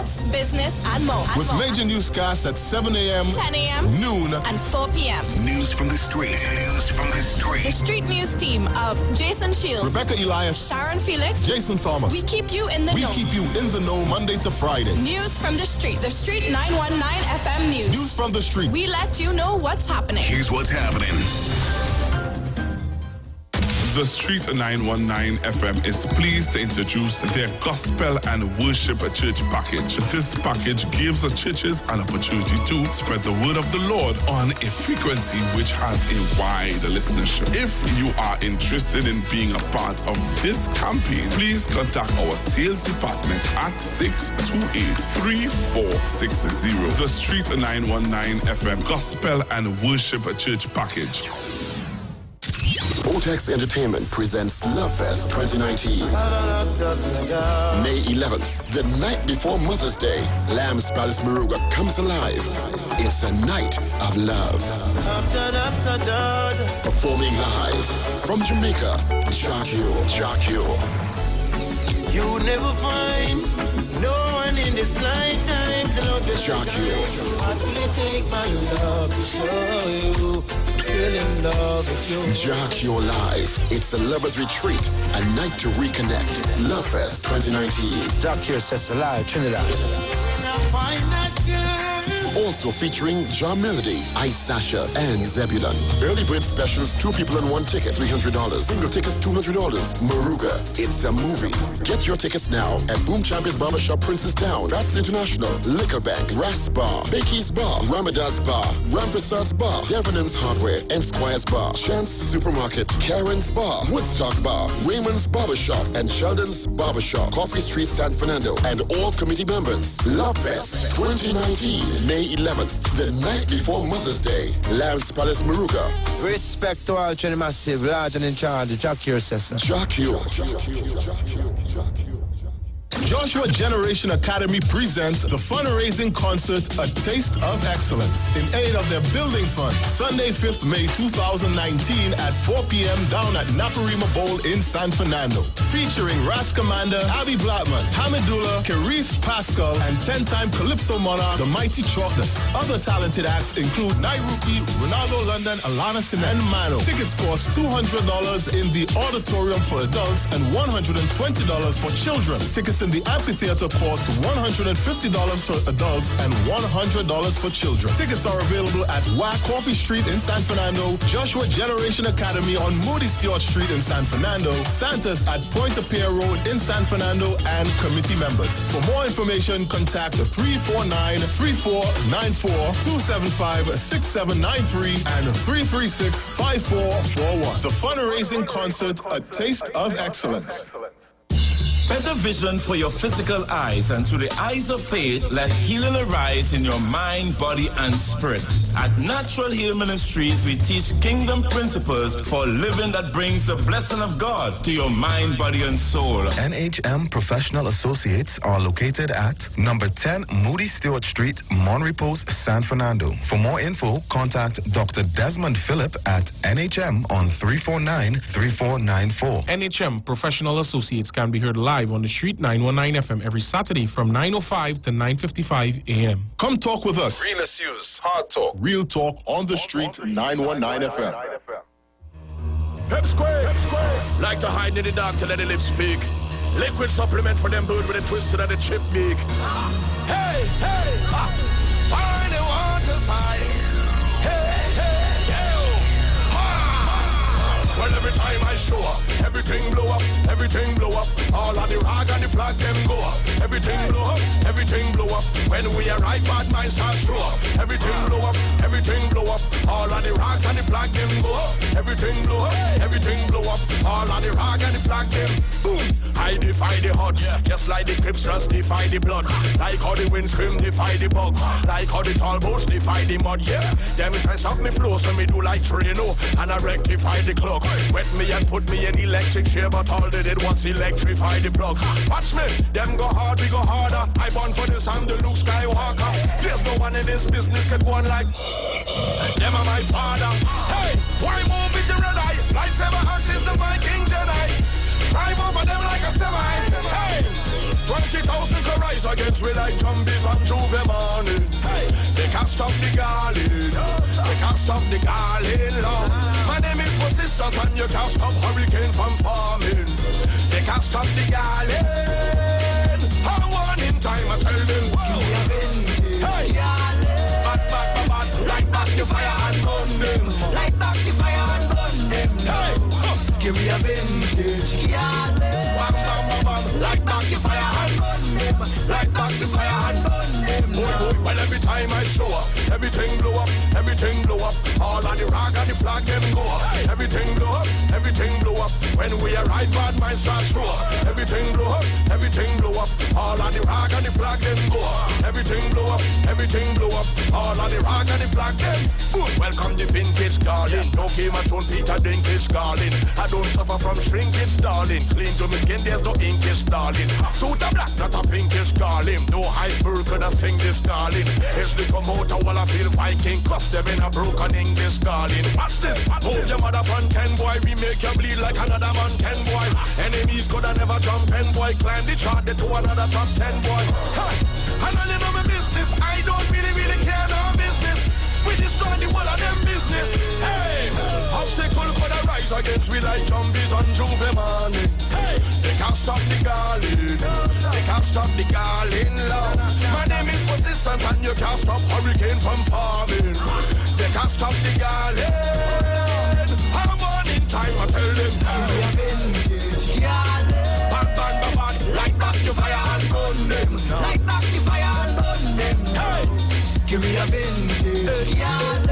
sports, business, and more. With major newscasts at 7 a.m., 10 a.m., noon, and 4 p.m. News from the street. News from the street. The street news team of Jason Shields, Rebecca Elias, Sharon Felix, Jason Thomas. We keep you in the We know. keep you in the know Monday to Friday. News from the street. The Street 919 FM News. News from the street. We let you know what's happening. Here's what's happening. The Street 919 FM is pleased to introduce their Gospel and Worship Church package. This package gives the churches an opportunity to spread the word of the Lord on a frequency which has a wide listenership. If you are interested in being a part of this campaign, please contact our sales department at 628-3460. The Street 919 FM Gospel and Worship Church package. Vortex Entertainment presents Love Fest 2019. May 11th, the night before Mother's Day, Lamb's Palace Moruga comes alive. It's a night of love. Performing live from Jamaica, Jacques. You never find no one in this lifetime to love the Jacques. What will it take my love to show you I'm still in love with you? Jacques Live. It's a lover's retreat, a night to reconnect. Love Fest 2019. Jacques says alive, Trinidad. Also featuring John Melody, Ice Sasha, and Zebulon. Early bird specials, 2 people and 1 ticket, $300. Single tickets, $200. Maruga, it's a movie. Get your tickets now at Boom Champions Barbershop, Princess Town, Rats International, Liquor Bank, Ras Bar, Bakey's Bar, Ramadas Bar, Ramprasad's Bar, Devanan's Hardware, and Squire's Bar, Chance Supermarket, Karen's Bar, Woodstock Bar, Raymond's Barbershop, and Sheldon's Barbershop, Coffee Street, San Fernando, and all committee members. Love Fest 2019, May 11th, the night before Mother's Day. Lamb's Palace Moruga. Respect to all Trinity Massive, large and in charge, Jacques says. Jacques. Joshua Generation Academy presents the fundraising concert, A Taste of Excellence, in aid of their building fund. Sunday, 5th May 2019 at 4 p.m. down at Naparima Bowl in San Fernando. Featuring Ras Commander, Abby Blackman, Hamidullah, Carice Pascal, and 10-time Calypso Monarch, the Mighty Chalkness. Other talented acts include Nairuki, Ronaldo London, Alana Sin, and Mano. Tickets cost $200 in the auditorium for adults and $120 for children. Tickets in the amphitheater cost $150 for adults and $100 for children. Tickets are available at WAC Coffee Street in San Fernando, Joshua Generation Academy on Moody Stewart Street in San Fernando, Santa's at Point-a-Pier Road in San Fernando, and committee members. For more information, contact 349-3494-275-6793 and 336-5441. The fundraising concert, A Taste of Excellence. Better vision for your physical eyes, and through the eyes of faith, let healing arise in your mind, body, and spirit. At Natural Heal Ministries, we teach kingdom principles for living that brings the blessing of God to your mind, body, and soul. NHM Professional Associates are located at number 10 Moody Stewart Street, Monrepos, San Fernando. For more info, contact Dr. Desmond Phillip at NHM on 349-3494. NHM Professional Associates can be heard live on the Street 919 FM every Saturday from 9:05 to 9:55 a.m. Come talk with us. Realest news, hard talk. Real talk on the Street 919 FM. Pep Square. Like to hide in the dark to let the lips speak. Liquid supplement for them bird with a twisted and a chip beak. Hey, find the water's high. Hey, well, every time I show up, everything blow up. All of the rag and the flag, them go up. Everything blow up. When we arrive, bad minds start show up. Everything blow up. All of the rags and the flag, them go up. Everything blow up. All of the rag and the flag, them boom. I defy the odds, just like the Crips just defy the blood. Like how the wind scream defy the bugs. Like how the tall boats defy the mud, yeah. Them try stop me flow, so me do like Trino, and I rectify the clock. Wet me and put me in electric chair, but all they did was electrify the plugs. Watch me, them go hard, we go harder. I born for this, I'm the Luke Skywalker. There's no one in this business can go on like them are my father. Hey, why move with the red eye? Lightsaber hands is the Viking Jedi. Drive over them like a semi. Hey, 20,000 can rise against we like zombies on Juve morning. They can't stop the garland. They can't stop the garland, Lord. My name is Persistence and you can't stop hurricane from forming. They can't stop the garland. I want in time, I tell them. Hey, bad, light back the fire and burn them. Light back the fire and burn them. Hey, give me a vintage, bam, light back the fire and burn them. Light back the fire and burn them. Boy, well every time I show up, everything blow up, everything blow up. All of the rock and the flag them go up. Everything blow up, everything blow up. When we arrive, bad minds start throw up. Everything blow up, everything blow up. All of the rock and the flag them go up. Everything blow up, everything blow up. All of the rock and the flag them. Welcome the vintage garland. No Game of Thrones, Peter Dinklage garland. I don't suffer from shrinkage, darling. Clean to my skin, there's no inkish, darling. Suit a black, not a pinkish garland. No iceberg could have sing this garland. It's the promoter while I feel Viking. Cause them in a broken English garland. Watch this, move your mother from 10 boy. We make you bleed like another man 10 boy. Enemies could have never jump 10 boy. Climb the chart to another top 10 boy. Hey, I know you know my business. I don't really care no business. We destroy the whole of them business. Hey, obstacle could arise against we like zombies on Juve morning. Hey, they can't stop the garland. They can't stop the garland, Lord. My name is Persistence and you can't stop hurricane from forming. They can't stop the garland. I'm on in time, I tell them. Vintage garland. Bad, light back the fire and burn them. Light back the fire and burn them. Hey, give me a vintage garland.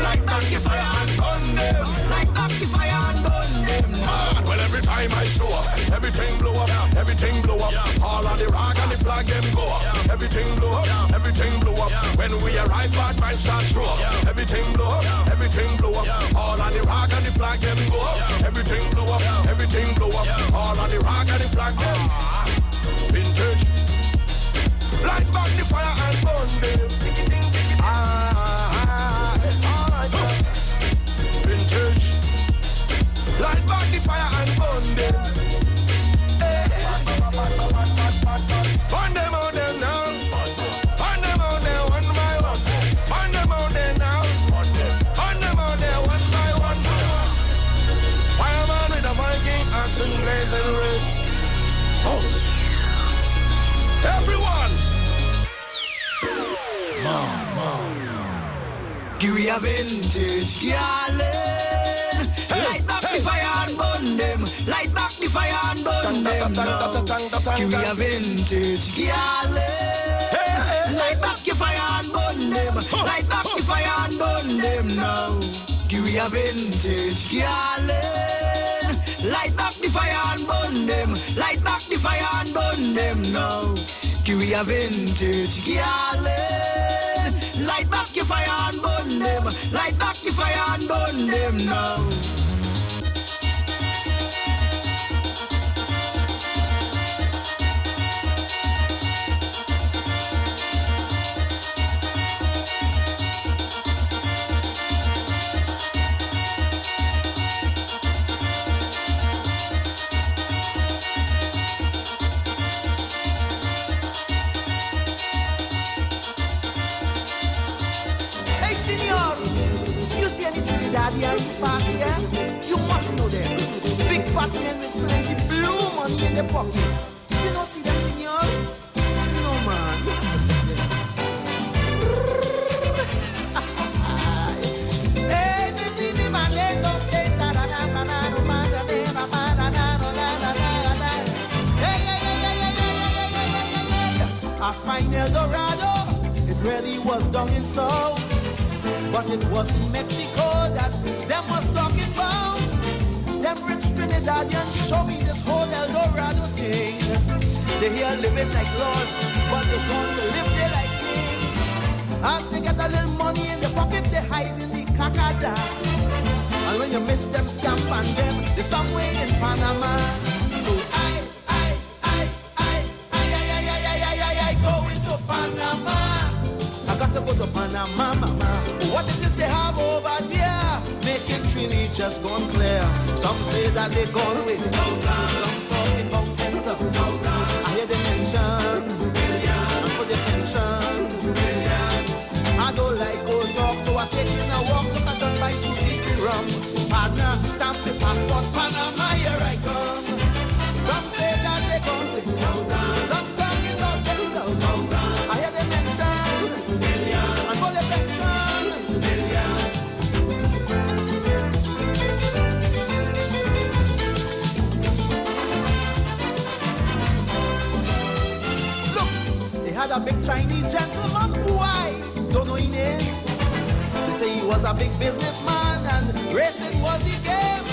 Light back the fire and burn them. Light back the fire and burn them. Man, well every time I show up, everything blow up, everything blow up. All of the rock and the flag them go up. Everything blow up, everything blow up. When we arrive, bad minds start throw up. Everything blow up, everything blow up. All of the rock and the flag them go up. Everything blow up, everything blow up. All of the rock and the flag them. Vintage. Light back the fire and burn them. Vintage. Light back the fire and burn them. Burn them out there now. Burn them out there one by one. Burn them out there now. Burn them out there one by one. Fireman with a Viking axe and blazing red. Oh. Everyone. Give me a vintage garland. Light back the fire and burn them. Light back the fire and burn them now. Give me a vintage garland. Light back your fire and burn them. Light back the fire and burn them now. Give me a vintage garland. Light back the fire and burn them. Light back the fire and burn them now. Give me a vintage garland. Light back your fire and burn them. Light back your fire and burn them now. Pass here, you must know them. Big fat men with plenty blue money in the pocket. You don't see them, senor? No, man, you have to see them. Hey, the man, they don't say I find El Dorado, it really was down in South. But it was Mexico that them was talking about. Them rich Trinidadians show me this whole El Dorado thing. They here living like lords, but they gonna live there like kings. As they get a little money in their pocket, they hide in the cacada. And when you miss them, scam on them, they're somewhere in Panama. So I go into Panama. I got to go to Panama, mama. What it is they have over there, making Trinity just gone clear. Some say that they gone with thousands. Some talking about tens of thousands. I hear they mention and for the pension. I don't like old talk, so I take in a walk. Look at them by 2 people rum. Partner, stamp the passport, Panama, here I come. Some say that they gone with thousands. Some talking about tens of thousands. I hear they mention and for the pension. Look, they had a big Chinese gentleman who I don't know his name. They say he was a big businessman and racing was his game.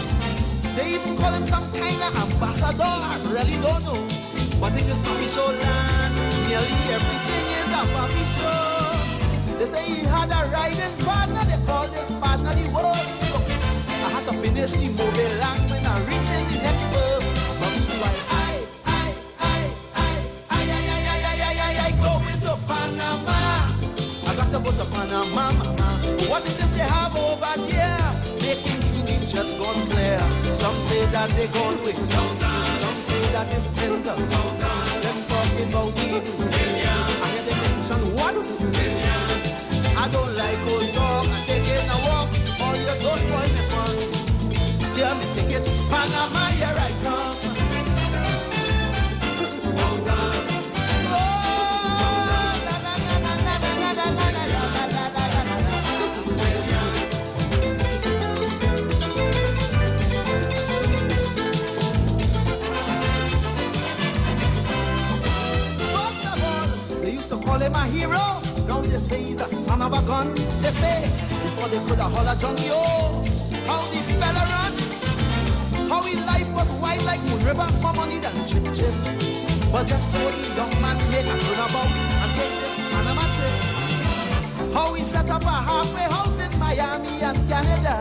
They even call him some kind of ambassador, I really don't know. But in this puppy show land, nearly everything is a puppy show. They say he had a riding partner, they call this partner the worst. Look, I had to finish the mobile line when I reach in the next verse. But meanwhile, I go into Panama. I got to go to Panama, mama. What is it they have over there? Making dreams just gone clear. Some say that they gone with thousands. Some say that it's tens of thousands. Them talking about even million. I hear they mention what? Million. I don't like old talk. I take it a walk. All your doors spoil me fun. Tell me take it Panama, here I come. Call him a hero, now they say he's a son of a gun. They say, before they could have holler Johnny O, how the fella run, how his life was white like Moon River, more money than Chip Chip. But just so the young man made a turnabout and take this Panama trip. How he set up a halfway house in Miami and Canada.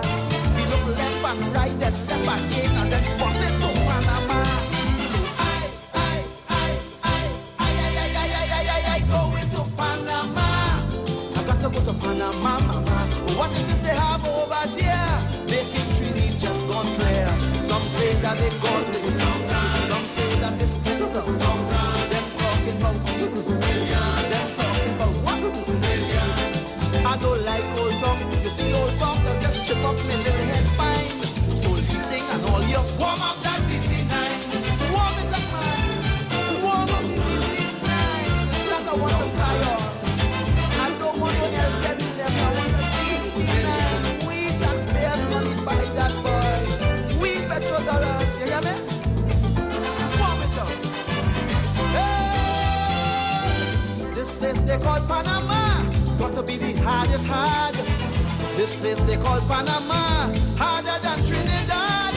He looked left and right, then left again and then bust it to Panama. Panama, mama. What is this they have over there? Making treaties just gone clear. Some say that they gone with thousands. Some say that it's tens of thousands. Them talking about people million. Them talking about what? Million. I don't like old talk. You see old talk, let's just chip up my little head fine. So sing and all you warm up that DC9. Warm it up, man. Warm up the DC9. That's I want to fly on. I don't want to help get left. I want to DC9. We taxpayers money buy that boy. We petrol dollars. You hear me? Warm it up. Hey! This place they call Panama. Got to be the hardest hard. This place they call Panama, harder than Trinidad.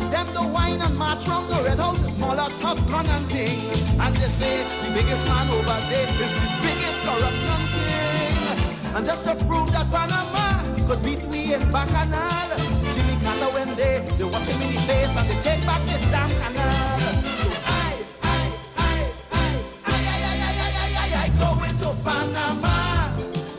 Them the wine and march from the Red House is smaller, tough gun and thing. And they say the biggest man over there is the biggest corruption thing. And just to prove that Panama could beat we in Bacchanal, Jimmy Carter when they watch him in the face and they take back the damn canal. So I go into Panama.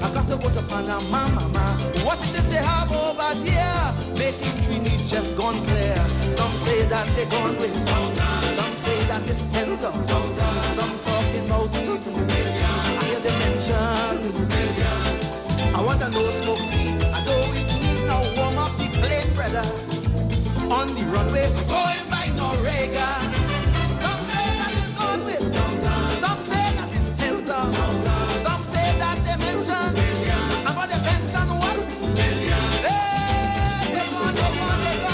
I got to go to Panama, mama. What it is they have over there? Making treaties just gone clear. Some say that they gone with thousands. Some say that it's tens of thousands. Some talking about even million. I hear they mention million. I want to know smoke see. I don't even need no warm up the plane, brother. On the runway, going by Noriega. Some say that it's gone with thousands. Some say that it's tens of thousands. Some say that they mention million. And for the pension, what? Million. Hey, they gone. Keep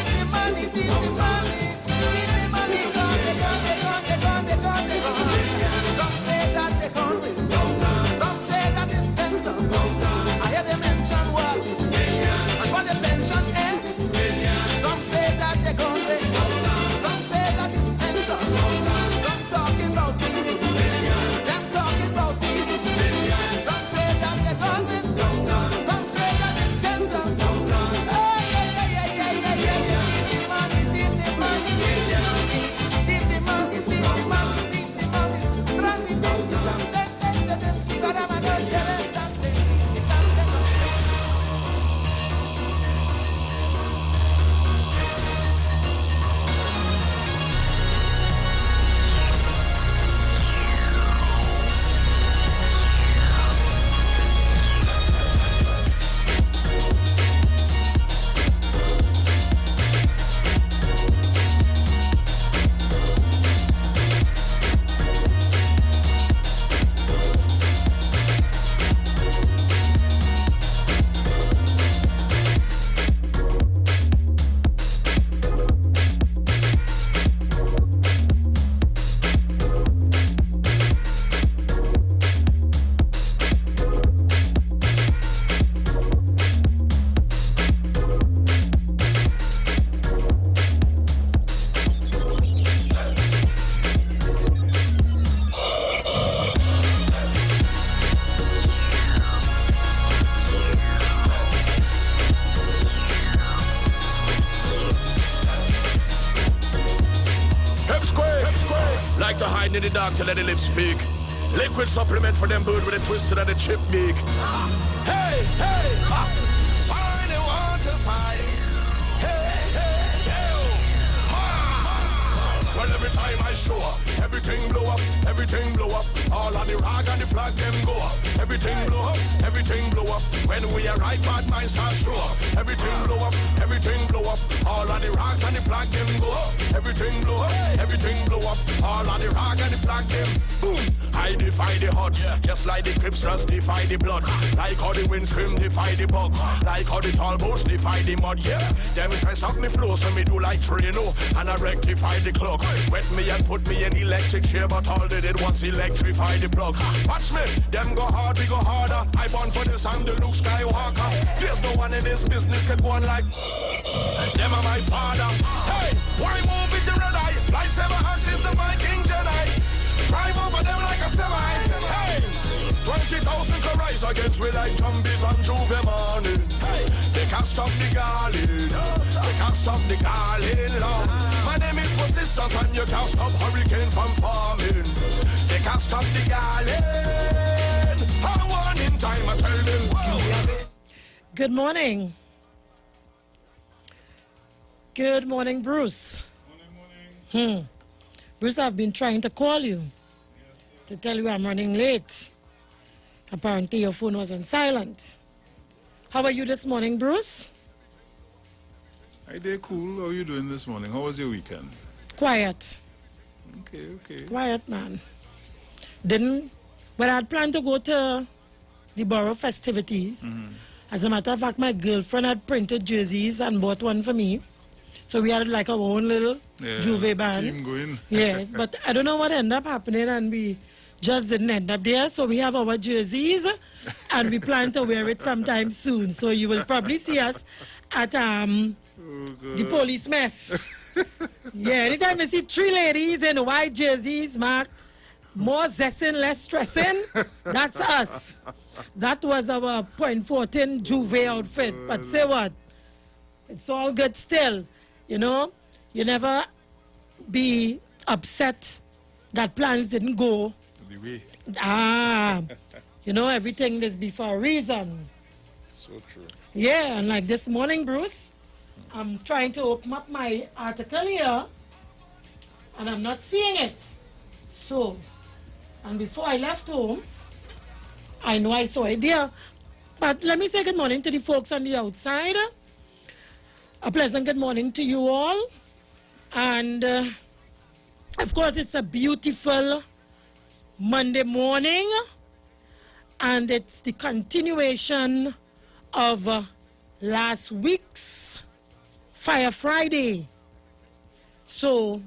the money. Some say that they gone with thousands. Some say that Like to hide in the dark to let the lips speak. Liquid supplement for them bird with a twisted and a chip beak. Hey, hey, ha. Find the waters high. Hey, hey, hey. Ha. Well, every time I show up, everything blow up, everything blow up. All of the rag and the flag, them go up. Everything blow up, everything blow up. When we arrive, bad minds start show up. Everything blow up, everything blow up. All of the rags and the flag, them go up. Everything blow up, everything blow up. All of the rag and the flag, them boom. I defy the odds, just like the Crips just defy the bloods. Like how the wind scream defy the bugs. Like how the tall bush defy the mud, yeah. Them try stop me flow, so me do like Trino. And I rectify the clock. Wet me and put me in electric chair, but all they did was electrify the plug. Watch me, them go hard, we go harder. I born for this, I'm the Luke Skywalker. There's no one in this business can go on like them are my father. Hey, why move with the red eye? Lightsaber hands is the Viking Jedi. Drive over them like a semi. Hey, 20,000 can rise against me like zombies on Juve morning. Hey, they can't stop the garland. They can't stop the garland long. My name is Persistence and you can't stop hurricane from forming. They can't stop the garland. I want in time, I tell them. Good morning. Good morning, Bruce. Morning. Bruce, I've been trying to call you to tell you I'm running late. Apparently your phone was on silent. How are you this morning, Bruce? Hi there, cool. How are you doing this morning? How was your weekend? Quiet. Okay. Quiet, man. But I had planned to go to the borough festivities. As a matter of fact, my girlfriend had printed jerseys and bought one for me. So we had like our own little Juve band. Team going. Yeah, but I don't know what ended up happening and we just didn't end up there. So we have our jerseys and we plan to wear it sometime soon. So you will probably see us at the police mess. Yeah, anytime you see three ladies in white jerseys, Mark, more zesting, less stressing, that's us. That was our .14 Juve outfit. But say what? It's all good still. You know, you never be upset that plans didn't go. You know, everything is be for a reason. So true. Yeah, and like this morning, Bruce, I'm trying to open up my article here, and I'm not seeing it. So, and before I left home, I know I saw it there. But let me say good morning to the folks on the outside. A pleasant good morning to you all. And, of course, it's a beautiful Monday morning. And it's the continuation of last week's Fire Friday. So,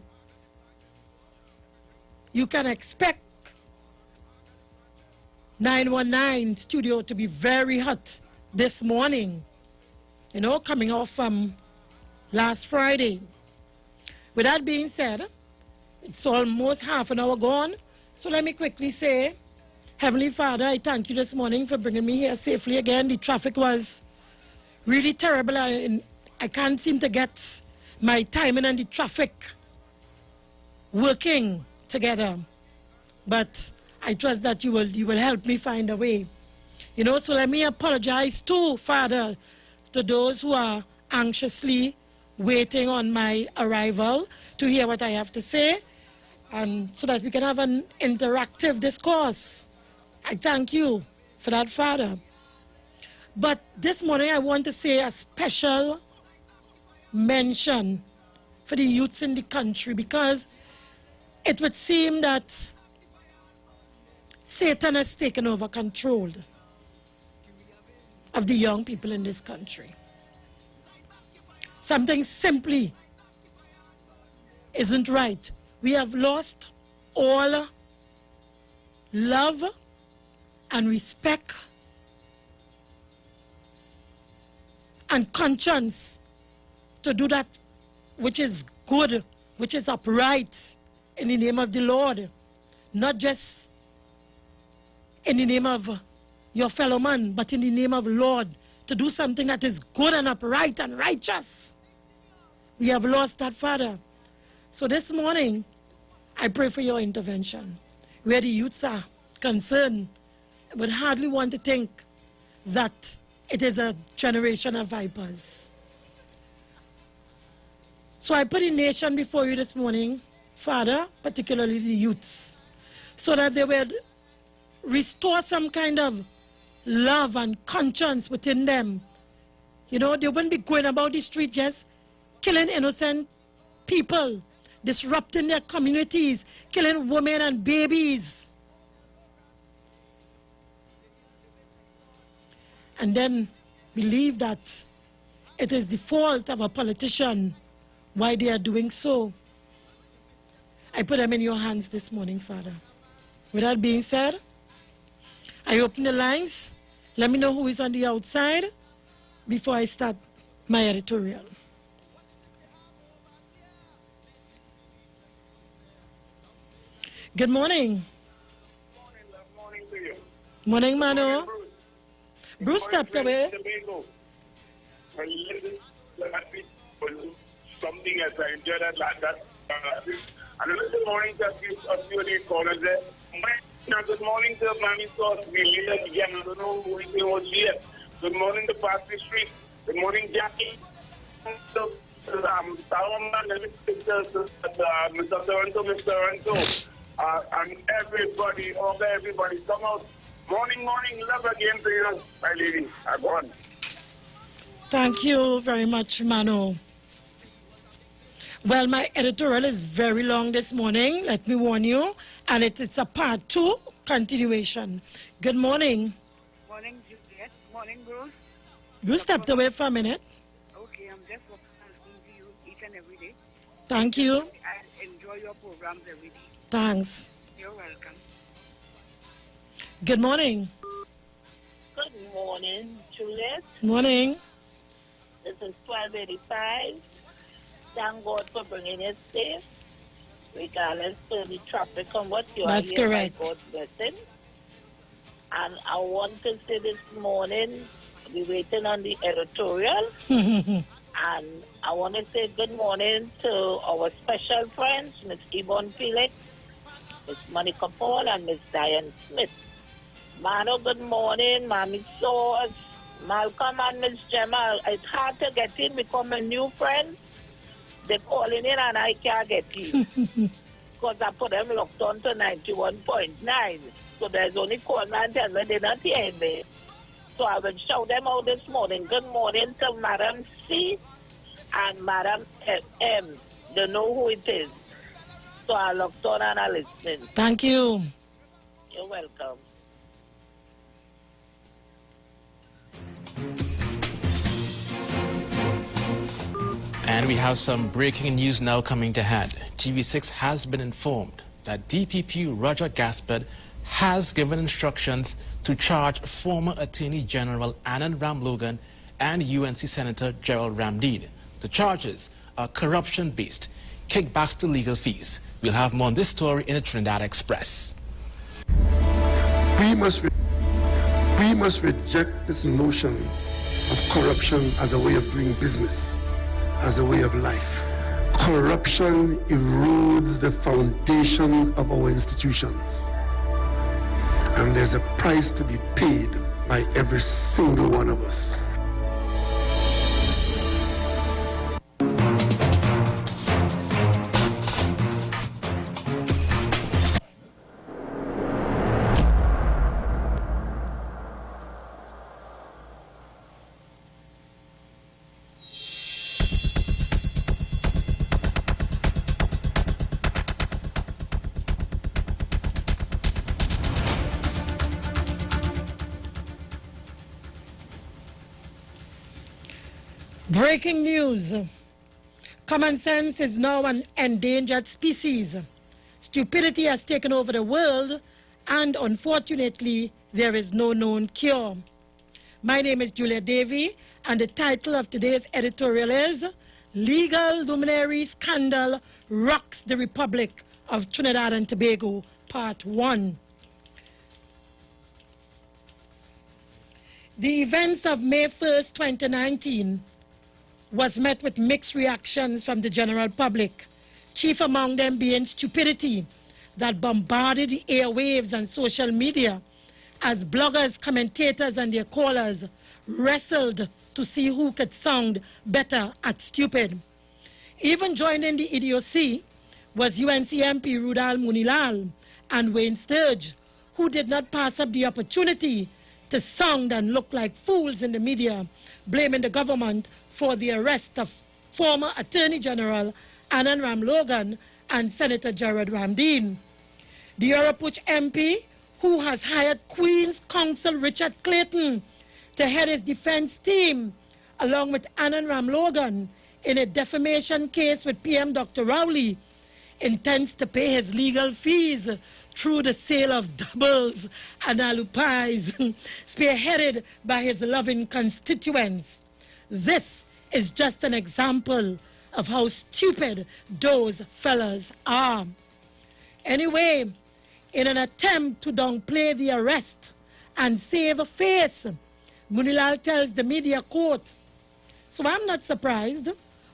you can expect 919 studio to be very hot this morning. You know, coming off from last Friday. With that being said, it's almost half an hour gone. So let me quickly say, Heavenly Father, I thank you this morning for bringing me here safely again. The traffic was really terrible. I can't seem to get my timing and the traffic working together. But I trust that you will help me find a way. You know, so let me apologize too, Father, to those who are anxiously waiting on my arrival to hear what I have to say, and so that we can have an interactive discourse. I thank you for that, Father. But this morning I want to say a special mention for the youths in the country, because it would seem that Satan has taken over control of the young people in this country. Something simply isn't right. We have lost all love and respect and conscience to do that which is good, which is upright in the name of the Lord, not just in the name of your fellow man, but in the name of the Lord, to do something that is good and upright and righteous. We have lost that, Father. So this morning, I pray for your intervention. Where the youths are concerned, I would hardly want to think that it is a generation of vipers. So I put the nation before you this morning, Father, particularly the youths, so that they would restore some kind of love and conscience within them. You know, they wouldn't be going about the street just killing innocent people, disrupting their communities, killing women and babies. And then believe that it is the fault of a politician why they are doing so. I put them in your hands this morning, Father. With that being said, I open the lines. Let me know who is on the outside before I start my editorial. Good morning. Morning to you. Morning, Mano. Bruce stepped away. Something else. I enjoyed that. And good morning to a few of the callers there. Good morning to Mammy Sauce. We live again. I don't know who was here. Good morning to Pastor Street. Good morning, Jackie. Mr. Toronto. And everybody, everybody, come out. Morning, love again to you, my lady. I'm gone. Thank you very much, Mano. Well, my editorial is very long this morning, let me warn you, and it's a part 2 continuation. Good morning. Morning, Juliet. Morning, Bruce. You stepped away for a minute. Okay, I'm just listening to you each and every day. Thank you. I enjoy your programs every day. Thanks. You're welcome. Good morning. Good morning, Juliet. Morning. This is 1285. Thank God for bringing us safe, regardless of the traffic and what you That's are here correct. by God's blessing. And I want to say this morning, we're waiting on the editorial. And I want to say good morning to our special friends, Ms. Yvonne Felix, Ms. Monica Paul, and Ms. Diane Smith. Mano, good morning, Mommy Sauce, Malcolm and Ms. Gemma. It's hard to get in, become a new friend. They're calling in and I can't get in. Because I put them locked on to 91.9. So there's only call and tell me they're not hearing me. So I will shout them out this morning. Good morning to Madam C and Madam M. They know who it is. So I locked on and I listening. Thank you. You're welcome. And we have some breaking news now coming to hand. TV6 has been informed that DPP Roger Gaspard has given instructions to charge former Attorney General Anand Ramlogan and UNC Senator Gerald Ramdeed. The charges are corruption-based, kickbacks to legal fees. We'll have more on this story in the Trinidad Express. We must reject this notion of corruption as a way of doing business, as a way of life. Corruption erodes the foundation of our institutions. And there's a price to be paid by every single one of us. Breaking news. Common sense is now an endangered species. Stupidity has taken over the world, and unfortunately, there is no known cure. My name is Julia Davy, and the title of today's editorial is Legal Luminary Scandal Rocks the Republic of Trinidad and Tobago, Part 1. The events of May 1st, 2019 was met with mixed reactions from the general public. chief among them being stupidity that bombarded the airwaves and social media as bloggers, commentators, and their callers wrestled to see who could sound better at stupid. Even joining the idiocy was UNC MP Rudal Munilal and Wayne Sturge, who did not pass up the opportunity to sound and look like fools in the media, blaming the government for the arrest of former Attorney General Anand Ramlogan and Senator Jared Ramdeen. The Arapuch MP, who has hired Queen's Counsel Richard Clayton to head his defense team, along with Anand Ramlogan, in a defamation case with PM Dr. Rowley, intends to pay his legal fees through the sale of doubles and aloo pies, spearheaded by his loving constituents. This is just an example of how stupid those fellas are. Anyway, in an attempt to downplay the arrest and save a face, Munilal tells the media, quote, "So I'm not surprised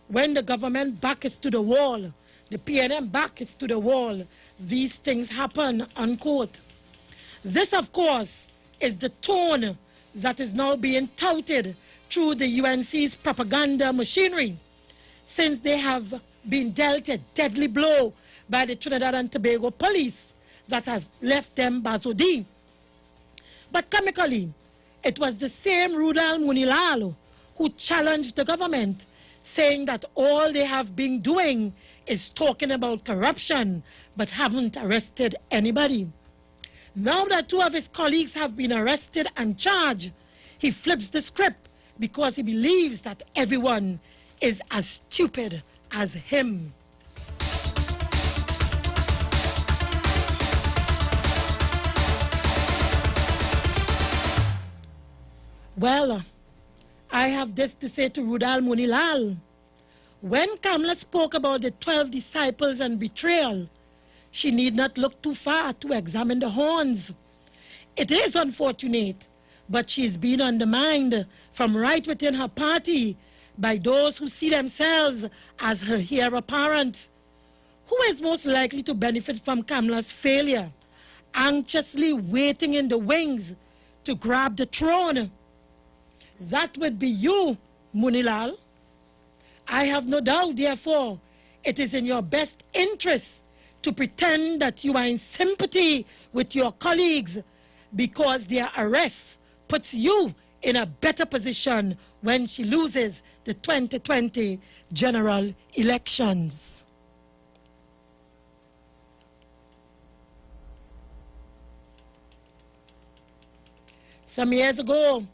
when the government back is to the wall, the PNM back is to the wall, these things happen," unquote. This, of course, is the tone that is now being touted through the UNC's propaganda machinery, since they have been dealt a deadly blow by the Trinidad and Tobago police that has left them Bazodi. But comically, it was the same Rudal Munilal who challenged the government, saying that all they have been doing is talking about corruption, but haven't arrested anybody. Now that two of his colleagues have been arrested and charged, he flips the script because he believes that everyone is as stupid as him. Well, I have this to say to Rudal Munilal. When Kamala spoke about the 12 disciples and betrayal, she need not look too far to examine the horns. It is unfortunate, but she's been undermined from right within her party by those who see themselves as her heir apparent. Who is most likely to benefit from Kamala's failure, anxiously waiting in the wings to grab the throne? That would be you, Munilal. I have no doubt, therefore, it is in your best interest to pretend that you are in sympathy with your colleagues, because their arrest puts you in a better position when she loses the 2020 general elections. Some years ago,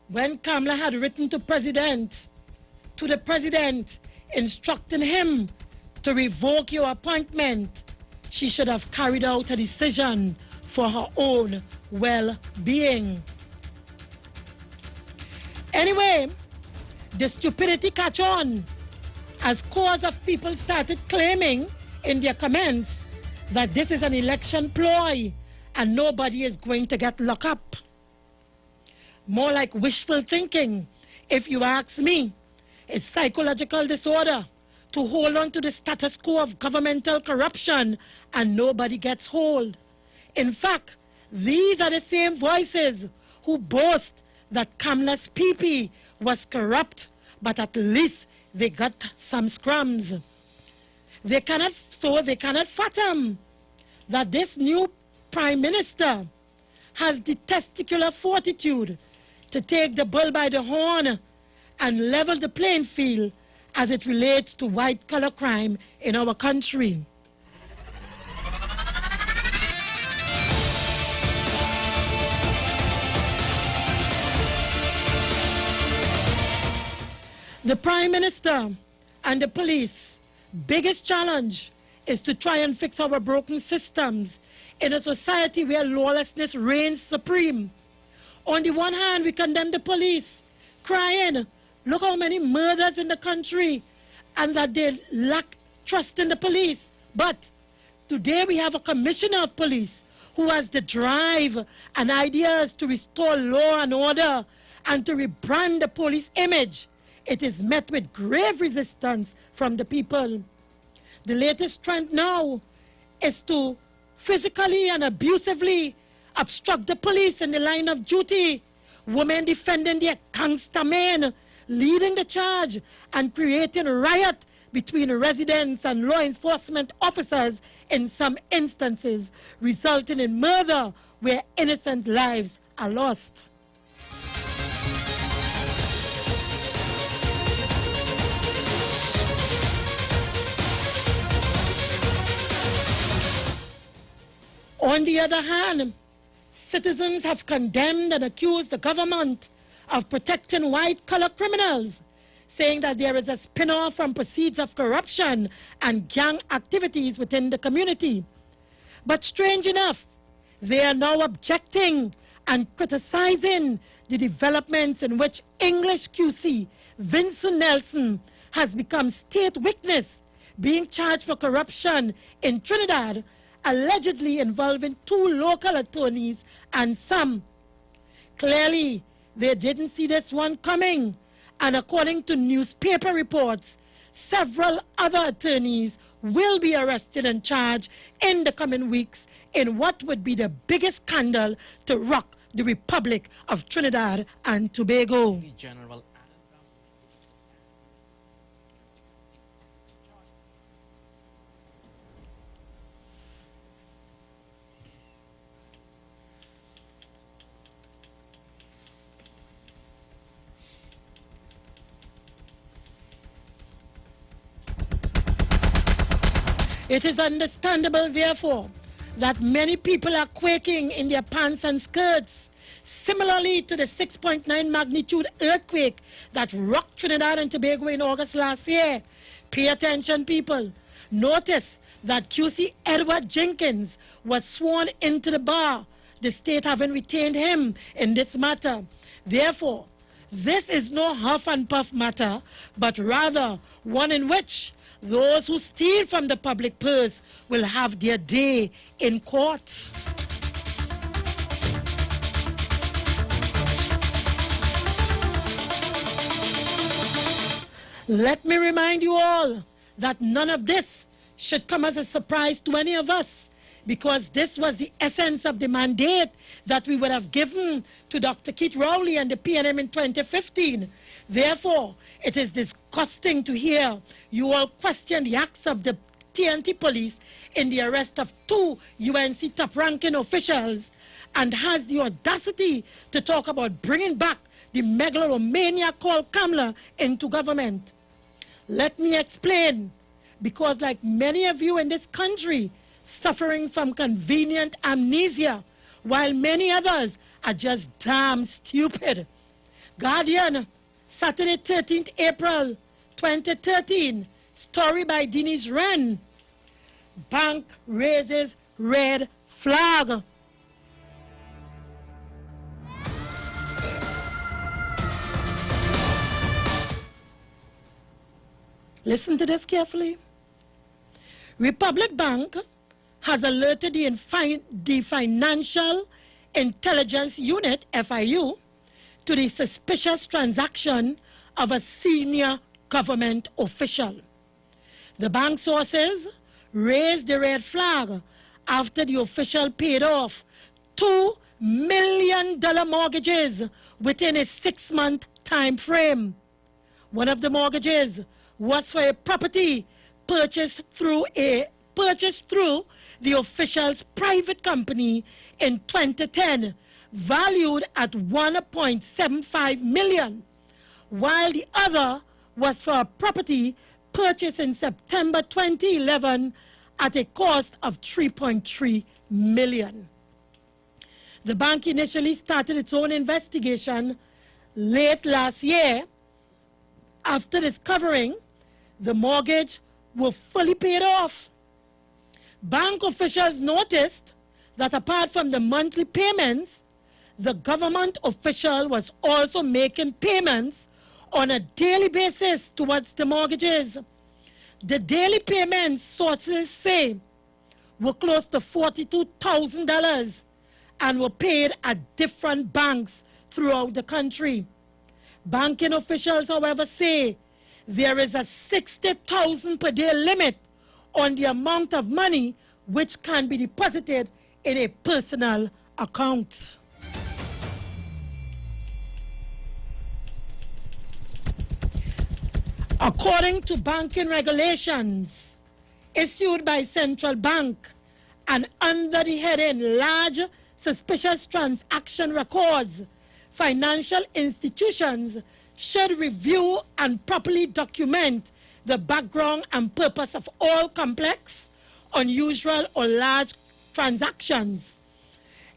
when Kamala had written to the president, instructing him to revoke your appointment, she should have carried out a decision for her own well-being. Anyway, the stupidity catch on as scores of people started claiming in their comments that this is an election ploy and nobody is going to get locked up. More like wishful thinking, if you ask me. It's psychological disorder to hold on to the status quo of governmental corruption and nobody gets hold. In fact, these are the same voices who boast that Kamala's PP was corrupt, but at least they got some scrums. They cannot fathom that this new Prime Minister has the testicular fortitude to take the bull by the horn and level the playing field as it relates to white-collar crime in our country. The Prime Minister and the police biggest challenge is to try and fix our broken systems in a society where lawlessness reigns supreme. On the one hand, we condemn the police, crying, look how many murders in the country, and that they lack trust in the police. But today we have a commissioner of police who has the drive and ideas to restore law and order and to rebrand the police image. It is met with grave resistance from the people. The latest trend now is to physically and abusively obstruct the police in the line of duty. Women defending their gangster men, leading the charge and creating a riot between residents and law enforcement officers in some instances, resulting in murder where innocent lives are lost. On the other hand, citizens have condemned and accused the government of protecting white-collar criminals, saying that there is a spin-off from proceeds of corruption and gang activities within the community. But strange enough, they are now objecting and criticizing the developments in which English QC Vincent Nelson has become state witness, being charged for corruption in Trinidad, allegedly involving 2 local attorneys and some. Clearly, they didn't see this one coming, and according to newspaper reports, several other attorneys will be arrested and charged in the coming weeks in what would be the biggest scandal to rock the Republic of Trinidad and Tobago. General It is understandable, therefore, that many people are quaking in their pants and skirts, similarly to the 6.9 magnitude earthquake that rocked Trinidad and Tobago in August last year. Pay attention, people. Notice that QC Edward Jenkins was sworn into the bar, the state having retained him in this matter. Therefore, this is no huff and puff matter, but rather one in which those who steal from the public purse will have their day in court. Let me remind you all that none of this should come as a surprise to any of us, because this was the essence of the mandate that we would have given to Dr. Keith Rowley and the PNM in 2015. Therefore, it is disgusting to hear you all question the acts of the TNT police in the arrest of 2 UNC top-ranking officials, and has the audacity to talk about bringing back the megalomania called Kamla into government. Let me explain, because like many of you in this country, suffering from convenient amnesia, while many others are just damn stupid. Guardian, Saturday 13th April 2013, story by Denise Wren. Bank raises red flag. Listen to this carefully. Republic Bank has alerted the Financial Intelligence Unit, FIU, to the suspicious transaction of a senior government official. The bank sources raised the red flag after the official paid off $2 million mortgages within a 6-month time frame. One of the mortgages was for a property purchased through the official's private company in 2010, valued at $1.75 million, while the other was for a property purchased in September 2011 at a cost of $3.3 million. The bank initially started its own investigation late last year after discovering the mortgage were fully paid off. Bank officials noticed that apart from the monthly payments, the government official was also making payments on a daily basis towards the mortgages. The daily payments, sources say, were close to $42,000 and were paid at different banks throughout the country. Banking officials, however, say there is a $60,000 per day limit on the amount of money which can be deposited in a personal account. According to banking regulations issued by Central Bank and under the heading Large Suspicious Transaction Records, financial institutions should review and properly document the background and purpose of all complex, unusual, or large transactions.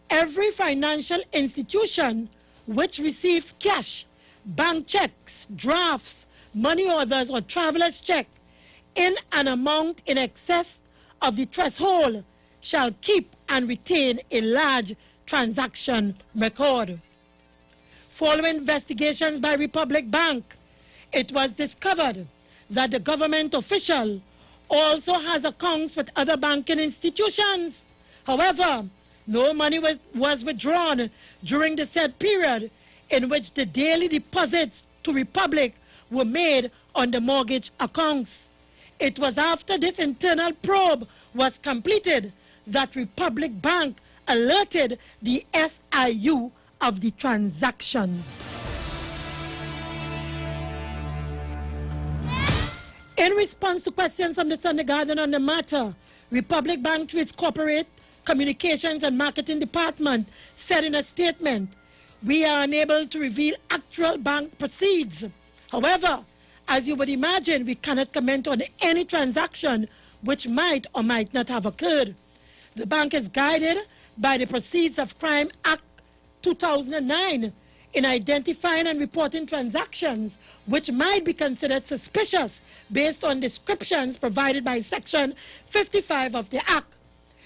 Every financial institution which receives cash, bank checks, drafts, money orders, or traveler's check in an amount in excess of the threshold shall keep and retain a large transaction record. Following investigations by Republic Bank, it was discovered that the government official also has accounts with other banking institutions. However, no money was withdrawn during the said period in which the daily deposits to Republic were made on the mortgage accounts. It was after this internal probe was completed that Republic Bank alerted the FIU of the transaction. In response to questions from the Sunday Guardian on the matter, Republic Bank through its corporate communications and marketing department said in a statement, "We are unable to reveal actual bank proceeds. However, as you would imagine, we cannot comment on any transaction which might or might not have occurred. The bank is guided by the Proceeds of Crime Act 2009 in identifying and reporting transactions which might be considered suspicious based on descriptions provided by Section 55 of the Act."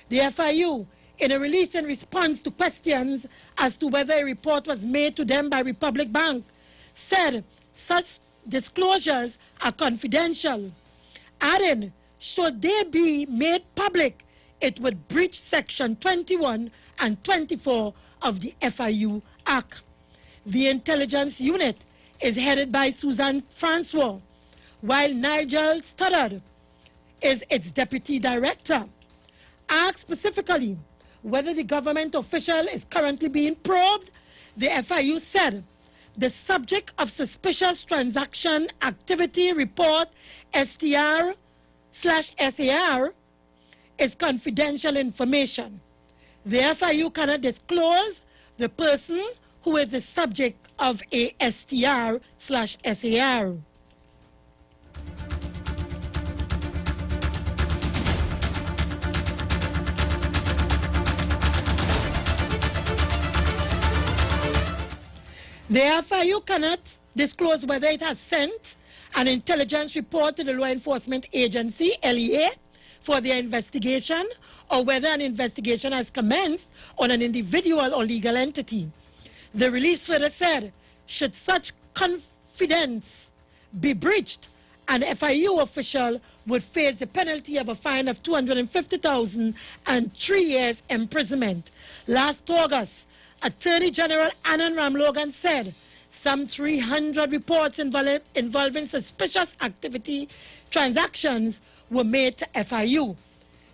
The FIU, in a release in response to questions as to whether a report was made to them by Republic Bank, said such disclosures are confidential, adding, should they be made public, it would breach Section 21 and 24 of the FIU Act. The intelligence unit is headed by Susan Francois, while Nigel Stoddard is its deputy director. Asked specifically whether the government official is currently being probed, the FIU said, "The subject of suspicious transaction activity report STR/SAR is confidential information. The FIU cannot disclose the person who is the subject of a STR/SAR. The FIU cannot disclose whether it has sent an intelligence report to the Law Enforcement Agency, LEA, for their investigation, or whether an investigation has commenced on an individual or legal entity. The release further said, should such confidence be breached, an FIU official would face the penalty of a fine of $250,000 and 3 years imprisonment. Last August, Attorney General Annan Ramlogan said some 300 reports involving suspicious activity transactions were made to FIU.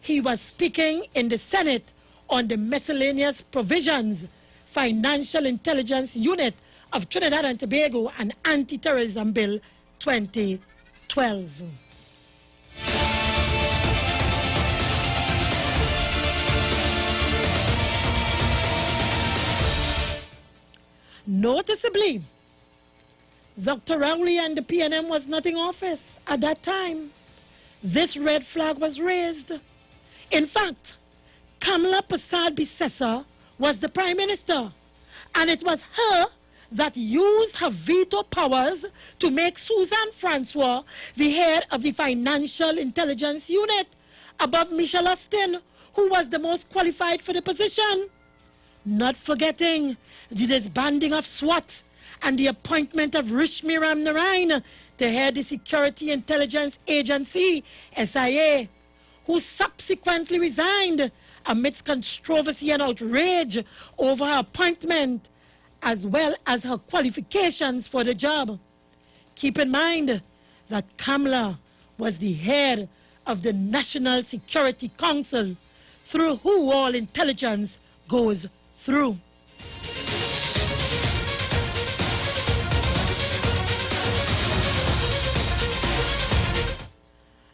He was speaking in the Senate on the Miscellaneous Provisions Financial Intelligence Unit of Trinidad and Tobago and Anti-Terrorism Bill 2012. Noticeably, Dr. Rowley and the PNM was not in office at that time. This red flag was raised. In fact, Kamala Persad-Bissessar was the Prime Minister, and it was her that used her veto powers to make Susan Francois the head of the Financial Intelligence Unit above Michelle Austin, who was the most qualified for the position. Not forgetting the disbanding of SWAT and the appointment of Rishmi Ramnarine to head the Security Intelligence Agency, SIA, who subsequently resigned amidst controversy and outrage over her appointment, as well as her qualifications for the job. Keep in mind that Kamala was the head of the National Security Council, through who all intelligence goes through.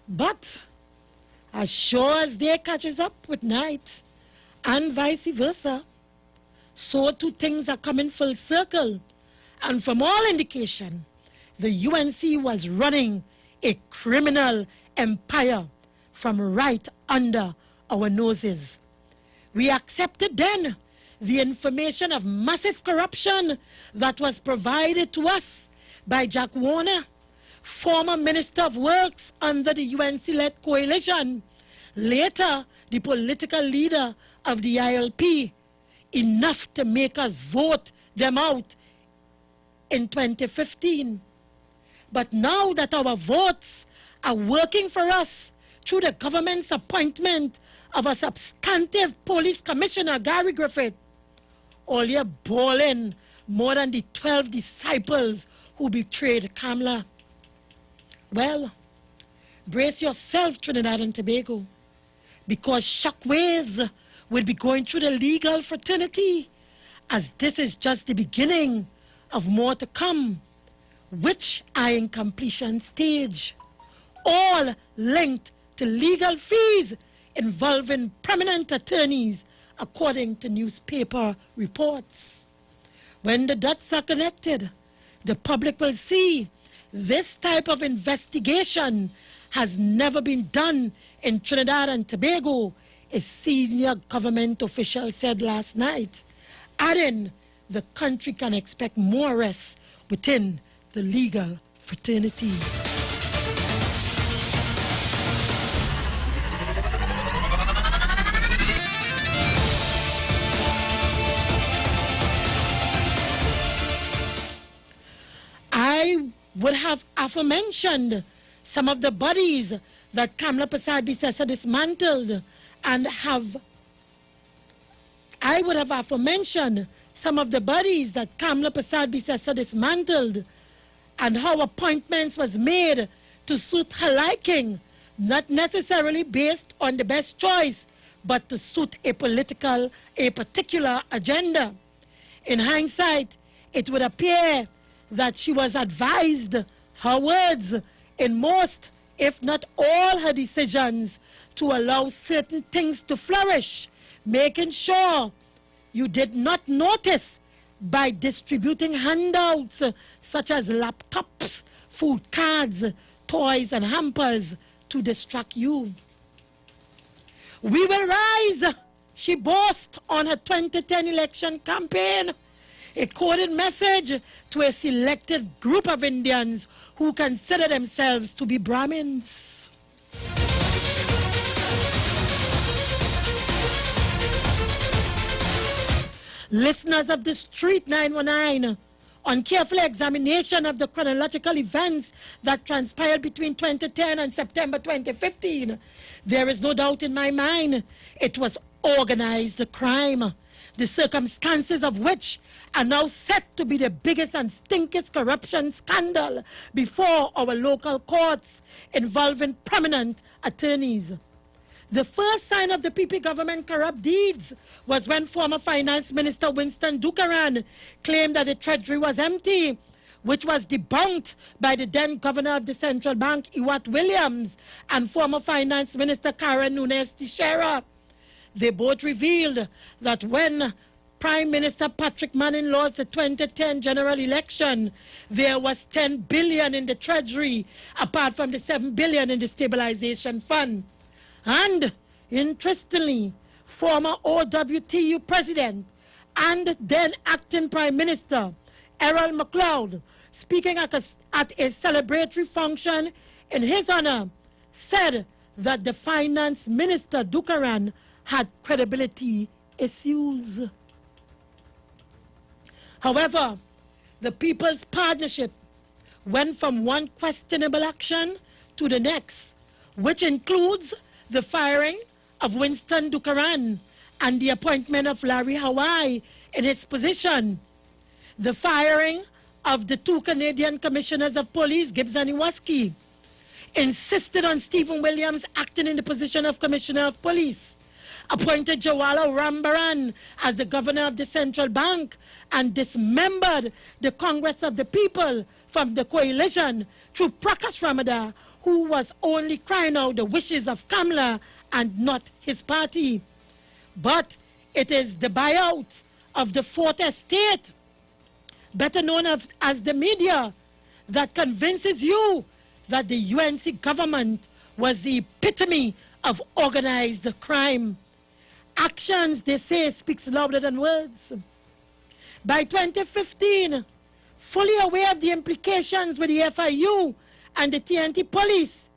But as sure as day catches up with night, and vice versa, so too things are coming full circle. And from all indication, the UNC was running a criminal empire from right under our noses. We accepted then the information of massive corruption that was provided to us by Jack Warner, former Minister of Works under the UNC-led coalition, later the political leader of the ILP, enough to make us vote them out in 2015. But now that our votes are working for us through the government's appointment of a substantive police commissioner, Gary Griffith, all you're bawling more than the 12 disciples who betrayed Kamla. Well, brace yourself, Trinidad and Tobago, because shockwaves will be going through the legal fraternity, as this is just the beginning of more to come, which are in completion stage, all linked to legal fees involving prominent attorneys, according to newspaper reports. When the dots are connected, the public will see this type of investigation has never been done in Trinidad and Tobago, a senior government official said last night, adding the country can expect more arrests within the legal fraternity. I would have aforementioned some of the bodies that Kamla Persad-Bissessar dismantled, and I would have aforementioned some of the bodies that Kamla Persad-Bissessar dismantled, and how appointments was made to suit her liking, not necessarily based on the best choice, but to suit a particular agenda. In hindsight, it would appear that she was advised, her words, in most, if not all her decisions, to allow certain things to flourish, making sure you did not notice by distributing handouts such as laptops, food cards, toys, and hampers to distract you. We will rise, she boasts on her 2010 election campaign, a coded message to a selected group of Indians who consider themselves to be Brahmins. Listeners of the Street 919, on careful examination of the chronological events that transpired between 2010 and September 2015, there is no doubt in my mind it was organized crime, the circumstances of which are now set to be the biggest and stinkiest corruption scandal before our local courts involving prominent attorneys. The first sign of the PP government corrupt deeds was when former Finance Minister Winston Dukaran claimed that the treasury was empty, which was debunked by the then governor of the central bank, Iwat Williams, and former Finance Minister Karen Nunes Teixeira. They both revealed that when Prime Minister Patrick Manning lost the 2010 general election, there was 10 billion in the treasury, apart from the 7 billion in the stabilization fund. And, interestingly, former OWTU president and then acting Prime Minister Errol MacLeod, speaking at a celebratory function in his honor, said that the Finance Minister Dukaran had credibility issues. However, the People's Partnership went from one questionable action to the next, which includes the firing of Winston Dukaran and the appointment of Larry Hawaii in his position, the firing of the two Canadian commissioners of police, Gibbs and Iwaski, insisted on Stephen Williams acting in the position of Commissioner of Police, appointed Jawala Rambaran as the governor of the central bank, and dismembered the Congress of the People from the coalition through Prakash Ramadar, who was only crying out the wishes of Kamla and not his party. But it is the buyout of the Fourth Estate, better known as the media, that convinces you that the UNC government was the epitome of organized crime. Actions, they say, speaks louder than words. By 2015, fully aware of the implications with the FIU and the TNT police,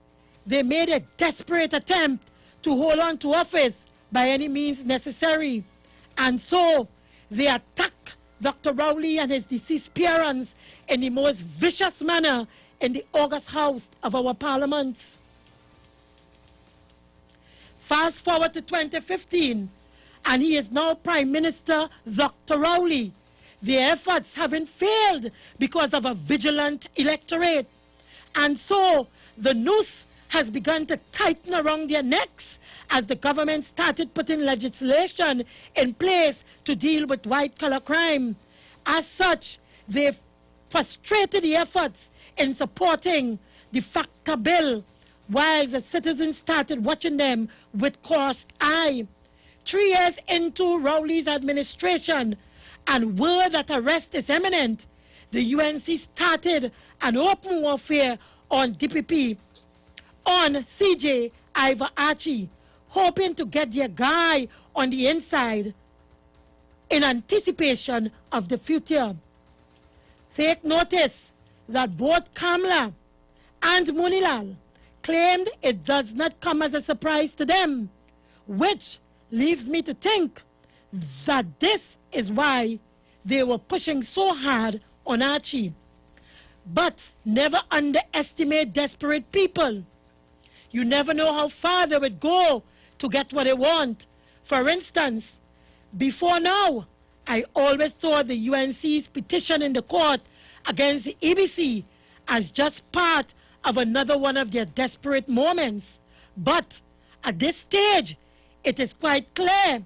they made a desperate attempt to hold on to office by any means necessary. And so they attacked Dr. Rowley and his deceased parents in the most vicious manner in the August House of our Parliament. Fast forward to 2015, and he is now Prime Minister Dr. Rowley. Their efforts haven't failed because of a vigilant electorate. And so the noose has begun to tighten around their necks as the government started putting legislation in place to deal with white-collar crime. As such, they've frustrated the efforts in supporting the FACTA bill, while the citizens started watching them with crossed eye. 3 years into Rowley's administration, and word that arrest is imminent, the UNC started an open warfare on DPP, on CJ Ivor Archie, hoping to get their guy on the inside in anticipation of the future. Take notice that both Kamla and Munilal claimed it does not come as a surprise to them, which leaves me to think that this is why they were pushing so hard on Archie. But never underestimate desperate people. You never know how far they would go to get what they want. For instance, before now, I always saw the UNC's petition in the court against the EBC as just part of another one of their desperate moments. But at this stage, it is quite clear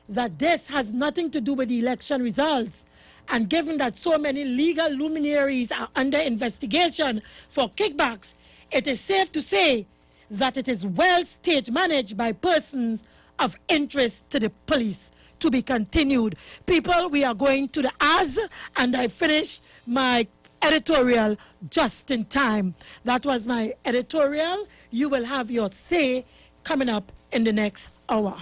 that this has nothing to do with the election results. And given that so many legal luminaries are under investigation for kickbacks, it is safe to say that it is well stage managed by persons of interest to the police. To be continued. People, we are going to the ads, and I finish my editorial just in time. That was my editorial. You will have your say coming up in the next hour.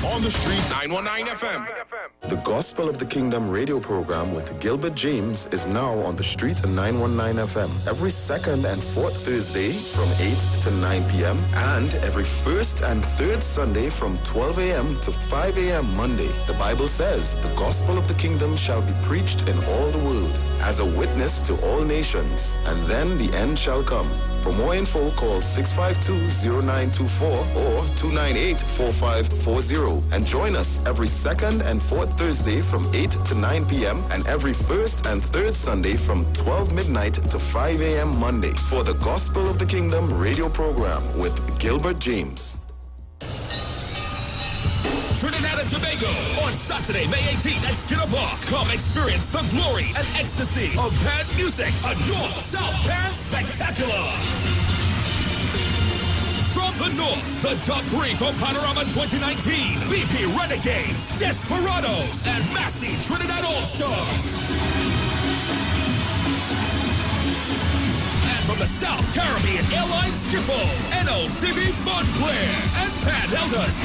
On the street, 919 FM. The Gospel of the Kingdom radio program with Gilbert James is now on the street at 919 FM every second and fourth Thursday from 8 to 9 p.m. and every first and third Sunday from 12 a.m. to 5 a.m. Monday. The Bible says the Gospel of the Kingdom shall be preached in all the world as a witness to all nations, and then the end shall come. For more info, call 652-0924 or 298-4540 and join us every second and fourth Thursday from 8 to 9 p.m. and every first and third Sunday from 12 midnight to 5 a.m. Monday for the Gospel of the Kingdom radio program with Gilbert James. Trinidad and Tobago on Saturday, May 18th at Skinner Park. Come experience the glory and ecstasy of band music, a North-South Band Spectacular. From the North, the top 3 from Panorama 2019, BP Renegades, Desperados, and Massey Trinidad All-Stars. From the South Caribbean Airlines Skiffle, NLCB Fun Clear, and Pan Elders.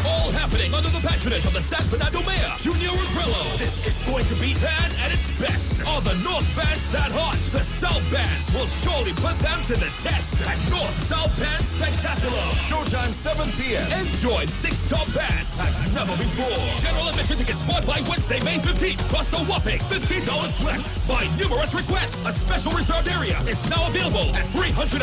All happening under the patronage of the San Fernando Mayor, Junior Umbrello. This is going to be Pan at its best. Are the North bands that hot? The South bands will surely put them to the test at North-South Band Spectacular. Showtime 7 p.m. Enjoy 6 top bands as never before. General admission tickets bought by Wednesday, May 15th. Cost a whopping $15 less. By numerous requests, a special reserved area is now available at $350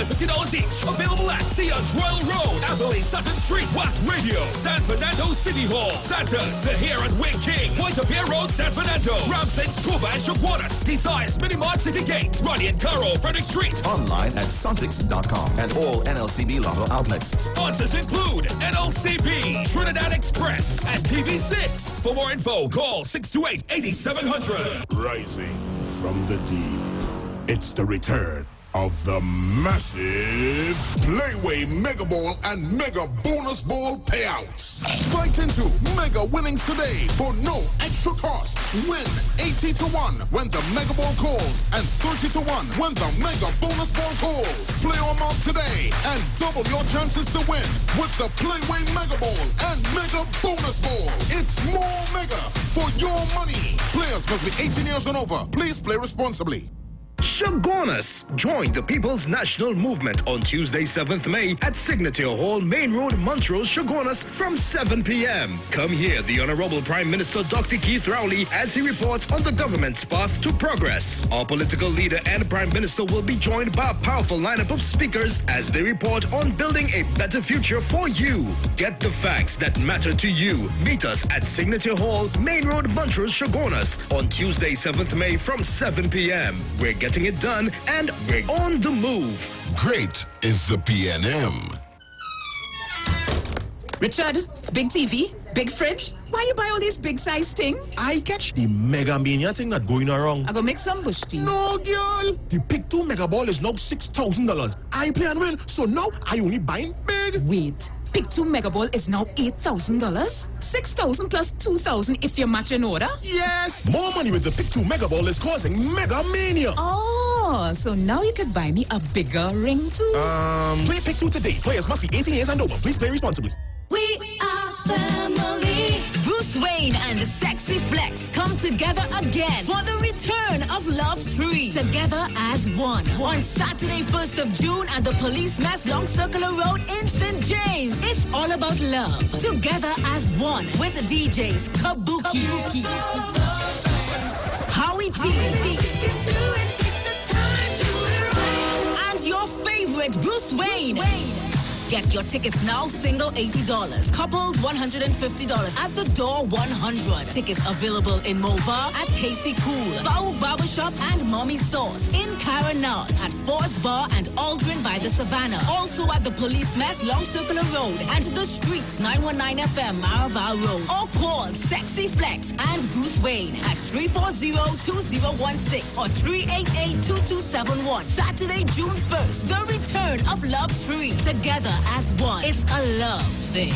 each. Available at Sion's Royal Road, Atherley Sutton Street, WAC Radio, San Fernando City Hall, Santa's, The Hair and Wing King, Pointe Pierre Road, San Fernando, Ramsey, Scuba and Chaguanas, Desires, Minimart City Gate, Rodney and Caro, Frederick Street. Online at Suntix.com and all NLCB Lotto outlets. Sponsors include NLCB, Trinidad Express, and TV6. For more info, call 628-8700. Rising from the deep, it's the return of the massive Playway Mega Ball and Mega Bonus Ball payouts. Right into mega winnings today for no extra cost. Win 80 to 1 when the Mega Ball calls and 30 to 1 when the Mega Bonus Ball calls. Play on up today and double your chances to win with the Playway Mega Ball and Mega Bonus Ball. It's more mega for your money. Players must be 18 years and over. Please play responsibly. Shogunus. Join the People's National Movement on Tuesday, 7th May at Signature Hall, Main Road, Montrose, Shogunus from 7 p.m. Come hear the Honorable Prime Minister Dr. Keith Rowley as he reports on the government's path to progress. Our political leader and Prime Minister will be joined by a powerful lineup of speakers as they report on building a better future for you. Get the facts that matter to you. Meet us at Signature Hall, Main Road, Montrose, Shogunus on Tuesday, 7th May from 7 p.m. We're getting it done and we're on the move. Great is the PNM. Richard, big TV, big fridge. Why you buy all these big size thing? I catch the Mega Mania thing that going around. I go make some bush tea. No, girl. The Pick 2 Mega Ball is now $6,000. I play and win, so now I only buying big. Wait, Pick 2 Mega Ball is now $8,000? $6,000 plus $2,000 if you match an order? Yes. More money with the Pick 2 Mega Ball is causing Mega Mania. Oh, so now you could buy me a bigger ring too? Play Pick 2 today. Players must be 18 years and over. Please play responsibly. We are family. Bruce Wayne and Sexy Flex come together again for the return of Love 3. Together as one. On Saturday, 1st of June at the Police Mess Long Circular Road in St. James. It's all about love. Together as one with DJs Kabuki, Howie T, and your favorite Bruce Wayne. Get your tickets now, single $80, coupled $150, at the door $100. Tickets available in Mova, at Casey Cool, Fauk Barbershop, and Mommy Sauce. In Caranage, at Ford's Bar and Aldrin by the Savannah. Also at the Police Mess, Long Circular Road, and the Street, 919 FM, Maraval Road. Or call Sexy Flex and Bruce Wayne at 340-2016 or 388-2271. Saturday, June 1st, the return of Love 3. Together as one. It's a love thing.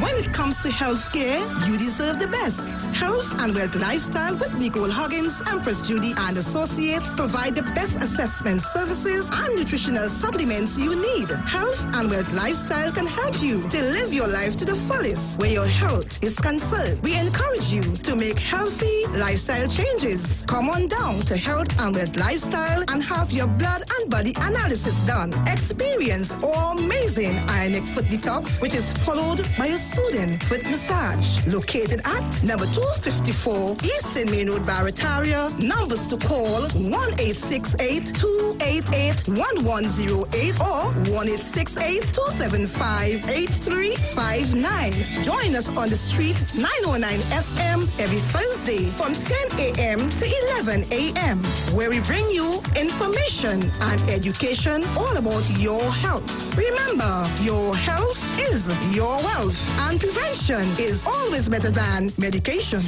When it comes to healthcare, you deserve the best. Health and Wealth Lifestyle with Nicole Huggins, Empress Judy and Associates provide the best assessment services and nutritional supplements you need. Health and Wealth Lifestyle can help you to live your life to the fullest where your health is concerned. We encourage you to make healthy lifestyle changes. Come on down to Health and Wealth Lifestyle and have your blood and body analysis done. Experience our amazing Ionic Foot Detox, which is followed by a soothing foot massage. Located at number 254 Eastern Main Road, Barretaria. Numbers to call 1-868-2 288-1108 or 1-868-275-8359. Join us on the street 909 FM every Thursday from 10 a.m. to 11 a.m. where we bring you information and education all about your health. Remember, your health is your wealth, and prevention is always better than medication.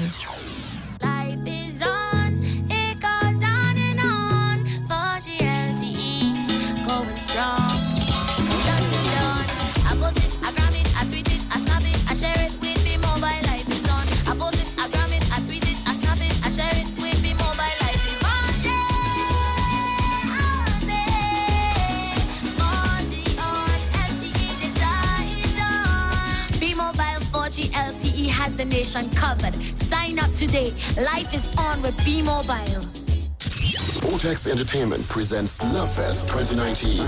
Life is on, it goes on and on. 4G LTE, going strong. Done. I post it, I gram it, I tweet it, I snap it, I share it with me mobile. Life is on. I post it, I gram it, I tweet it, I snap it, I share it with me mobile. Life is on. 4G on, LTE data is on. B-Mobile 4G LTE has the nation covered. Sign up today. Life is on with B-Mobile. Vortex Entertainment presents Love Fest 2019.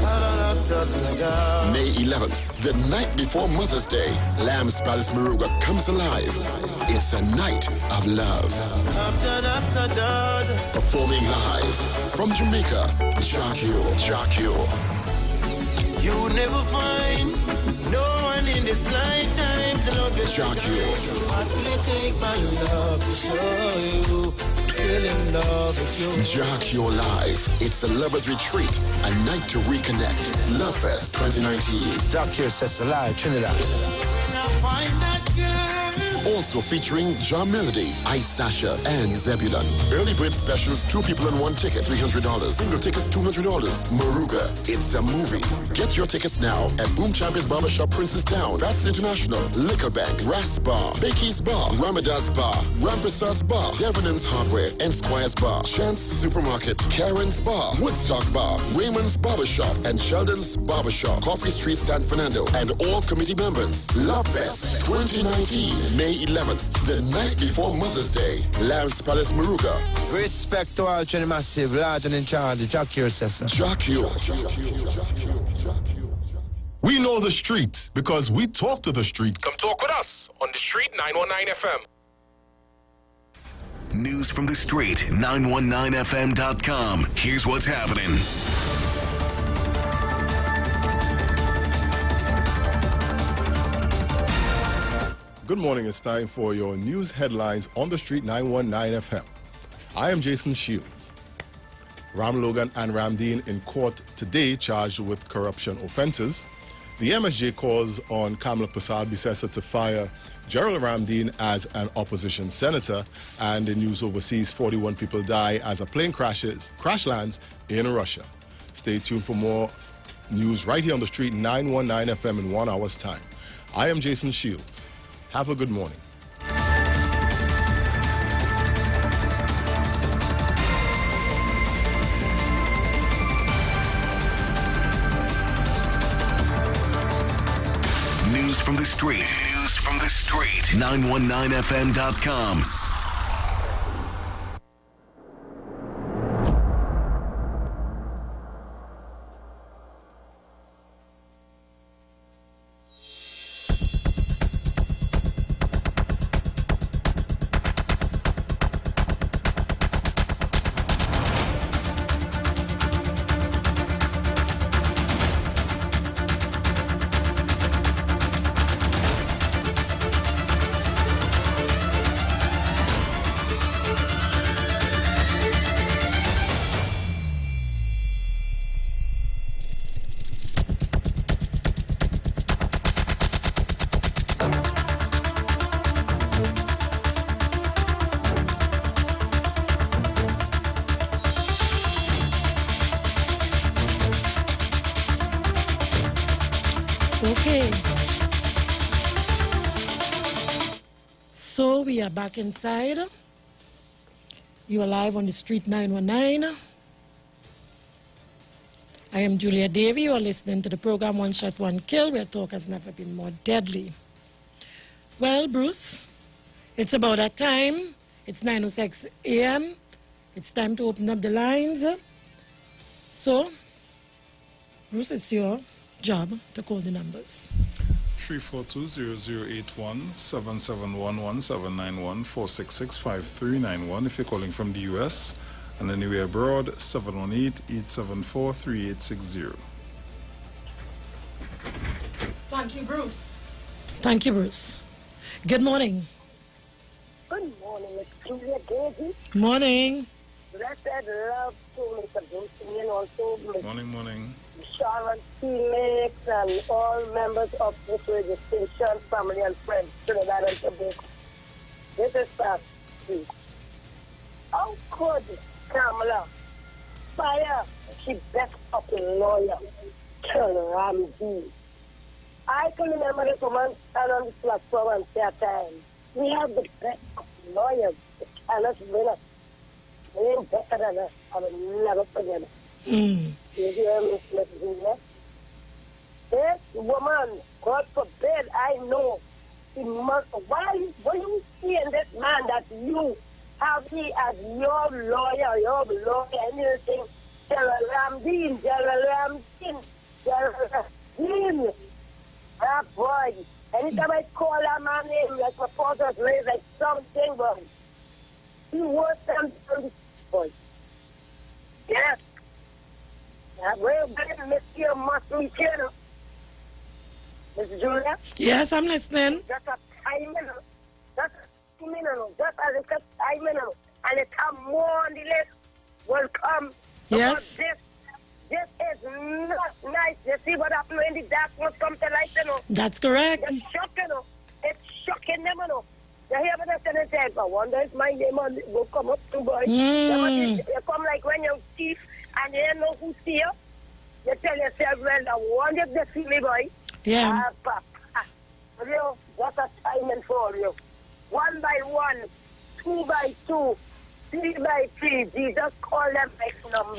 May 11th, the night before Mother's Day, Lamb's Palace Moruga comes alive. It's a night of love. Performing live from Jamaica, Jacques. You never find no one in this lifetime to love you. Jacques. I take my love to show you. Still in love with you. Jacques Live. It's a lover's retreat, a night to reconnect. Love Fest 2019. Jacques says alive, Trinidad. Also featuring John Melody, Ice Sasha, and Zebulon. Early bird specials, 2 people and 1 ticket, $300. Single tickets, $200. Moruga, it's a movie. Get your tickets now at Boom Champions Barbershop, Princess Town, Vats International, Liquor Bank, Ras Bar, Bakey's Bar, Ramadas Bar, Rampersad's Bar, Devanan's Hardware, and Squire's Bar, Chance Supermarket, Karen's Bar, Woodstock Bar, Raymond's Barbershop, and Sheldon's Barbershop, Coffee Street, San Fernando, and all committee members. Love Fest 2019, May 11th, the night before Mother's Day. Lamb's Palace Moruga. Respect to all Trinity Massive, large and in charge, Jacques says. Jacques. We know the street because we talk to the street. Come talk with us on the street 919 FM. News from the street, 919fm.com. Here's what's happening. Good morning. It's time for your news headlines on the street 919 FM. I am Jason Shields. Ram Logan and Ramdeen in court today charged with corruption offenses. The MSJ calls on Kamala Prasad-Bissessar to fire Gerald Ramdeen as an opposition senator. And in news overseas, 41 people die as a plane crash lands in Russia. Stay tuned for more news right here on the street 919 FM in 1 hour's time. I am Jason Shields. Have a good morning. News from the street. 919fm.com. Okay. So we are back inside. You are live on the street 919. I am Julia Davy. You are listening to the program One Shot, One Kill, where talk has never been more deadly. Well, Bruce, it's about that time. It's 9:06 a.m. It's time to open up the lines. So, Bruce, it's your job to call the numbers. 342-0081, 771-1791, 466-5391 if you're calling from the U.S., And anywhere abroad, 718-874-3860. Thank you, Bruce. Thank you, Bruce. Good morning. Good morning, Miss Julia Daisy. Morning. Blessed love to Mr. Bruce and also Miss Morning. Sharon Felix and all members of this radio station, family and friends, Trinidad and Tobago. This is Pastor. How could Kamala fire she best up a lawyer, Colonel Ramsey? I can remember this woman stand on the platform and say at times, we have the best lawyers, the Carlos winners. They ain't better than us. I will never forget it. You hear me, Miss Julia? This woman, God forbid, I know, he must, why you seeing this man that you have he as your lawyer, anything, General Ramdeen, that boy. Anytime I call that man name, like reporters raise like something, boy. He was something, boy. Yes. That way, better miss your muscle, you. Miss Julia? Yes, I'm listening. Just a time, Just as it's a time, and it come more on the list will come. Yes. This is not nice. You see what happened when the darkness come to light, That's correct. It's shocking, It's shocking them, You hear what I say? I wonder if my name will come up too, boy. You come like when you're thief and you don't know who see you. You tell yourself, well, I wonder if they see me, boy. Yeah. You, what a timing for you. 1 by 1, 2 by 2, 3 by 3. Jesus call them X number.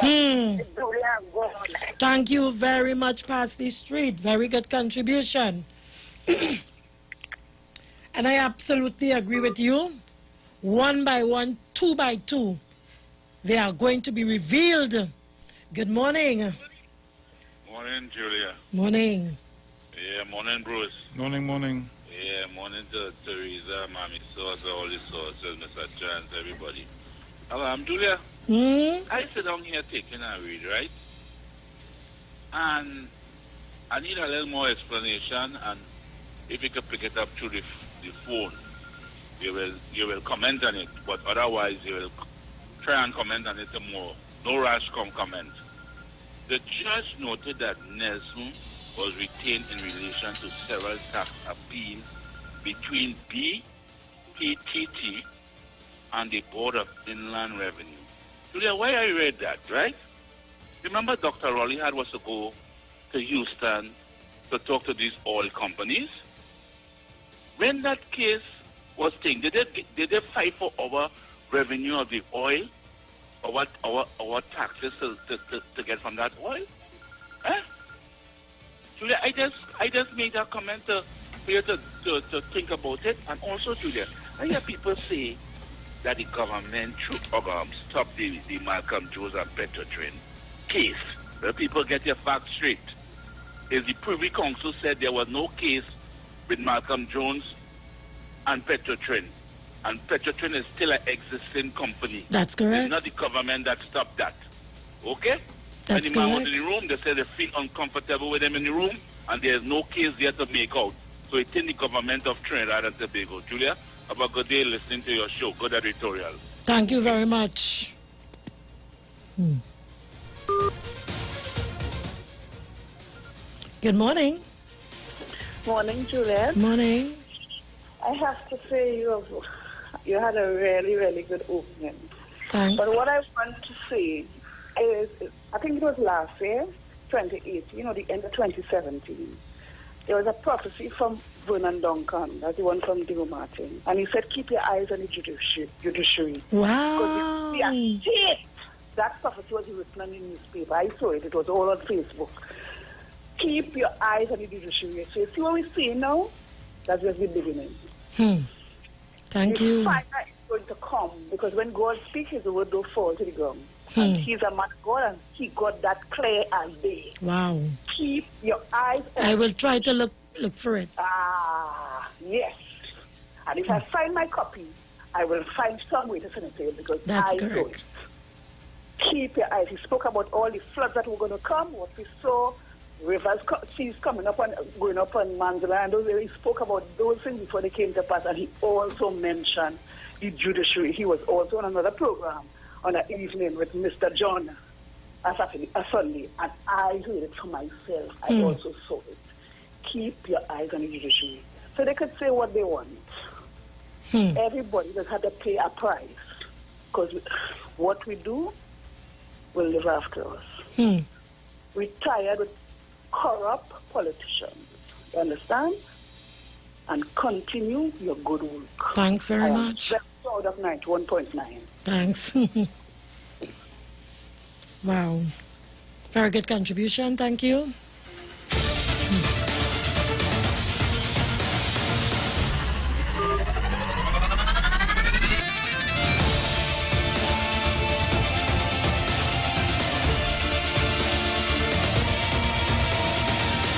Thank you very much, Pastor Street. Very good contribution. And I absolutely agree with you. 1 by 1, 2 by 2. They are going to be revealed. Good morning. Morning, Julia. Morning. Yeah, morning, Bruce. Morning. Yeah, morning to Teresa, Mommy Sosa, all the sources, Mr. Chance, everybody. Hello, Julia. I sit down here taking a read, right? And I need a little more explanation, and if you could pick it up through the phone, you will comment on it, but otherwise you will try and comment on it more. No rush comment. The judge noted that Nelson was retained in relation to several tax appeals between BPTT and the Board of Inland Revenue. Julia, why I read that, right? Remember Dr. Raleigh was to go to Houston to talk to these oil companies? When that case was taken, did they fight for our revenue of the oil? Or what our taxes to get from that oil? Huh? Julia, I just made that comment for you to think about it. And also, Julia, I hear people say that the government should stop the Malcolm Jones and Petrotrin case. Well, people get their facts straight. Is the Privy Council said there was no case with Malcolm Jones and Petrotrin. And Petrotrin is still an existing company. That's correct. It's not the government that stopped that. Okay? That's and the man was correct. in the room, they said they feel uncomfortable with him in the room, and there's no case there to make out. So it's in the government of Trinidad and Tobago. Julia, have a good day listening to your show. Good editorial. Thank you very much. Good morning. Morning, Juliet. Morning. I have to say you had a really, really good opening. Thanks. But what I want to say is, I think it was last year, 2018, or the end of 2017, there was a prophecy from Vernon Duncan, that's the one from Diego Martin, and he said, keep your eyes on the judiciary. Wow. Because that prophecy was written in the newspaper. I saw it. It was all on Facebook. Keep your eyes on the judiciary. So you see what we're seeing now? That's just the beginning. Thank you. Fire is going to come, because when God speaks, his word don't fall to the ground. And he's a man of God, and he got that clear as day. Wow. Keep your eyes on. I will try to look for it. Yes. And if I find my copy, I will find some way to send it to you, because That's I saw correct. it. keep your eyes. He spoke about all the floods that were going to come, what we saw, rivers, seas coming up and going up on Mandela, and he spoke about those things before they came to pass, and he also mentioned the judiciary. He was also on another program on an evening with Mr. John a Sunday, and I heard it for myself. I also saw it. Keep your eyes on the judiciary. So they could say what they want. Everybody just had to pay a price, because what we do will live after us. We're tired with corrupt politicians. You understand? And continue your good work. Thanks very much. Very proud of 91.9. Thanks. Wow. Very good contribution. Thank you.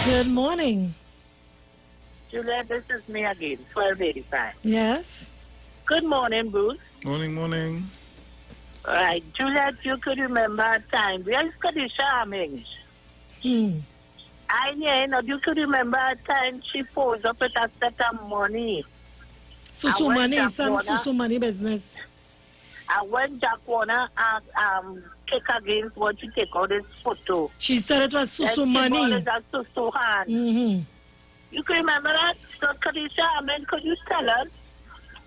Good morning. Julia, this is me again, 1285. Yes. Good morning, Bruce. Morning. All right, Juliet, you could remember a time. Where is Kadisha Amings? You could remember a time she posed up with a set of money. Susu money, some Susu money business. And when Jack Warner kick against what she take out this photo. She said it was Susu money. Susu hand. You can remember that? So Kadisha, could you tell us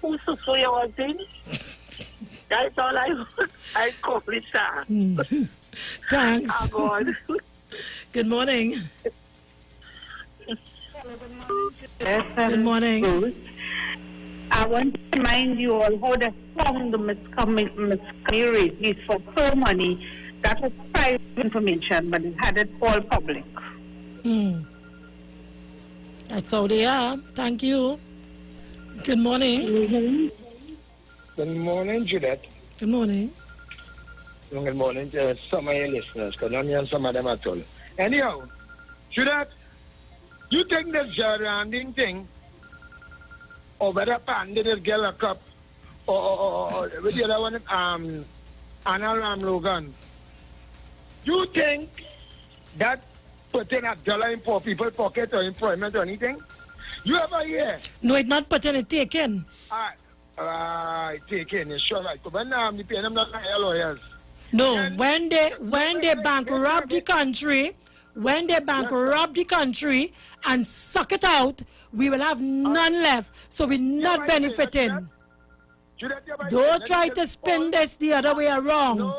who Susu you was in? That's all I call it, sir. Thanks. Oh, God. Good morning. Good morning. I want to remind you all how they found the miscarriages for so money. That was private information, but it had it all public. That's how they are. Thank you. Good morning. Good morning, Judith. Good morning. Good morning to some of your listeners, because I hear some of them at all. Anyhow, Judith, you think this gerrymandering thing, or whether Pan did it get a cup, or with the other one, Anna Ram Logan, you think that putting $1 in poor people's pocket or employment or anything? You ever hear? No, it's not putting it taken. Taken, sure, right. But now I'm paying them not lawyers. No, when they bankrupt the country, and suck it out, we will have none left. So we're not benefiting. Don't try to spin this the other way around.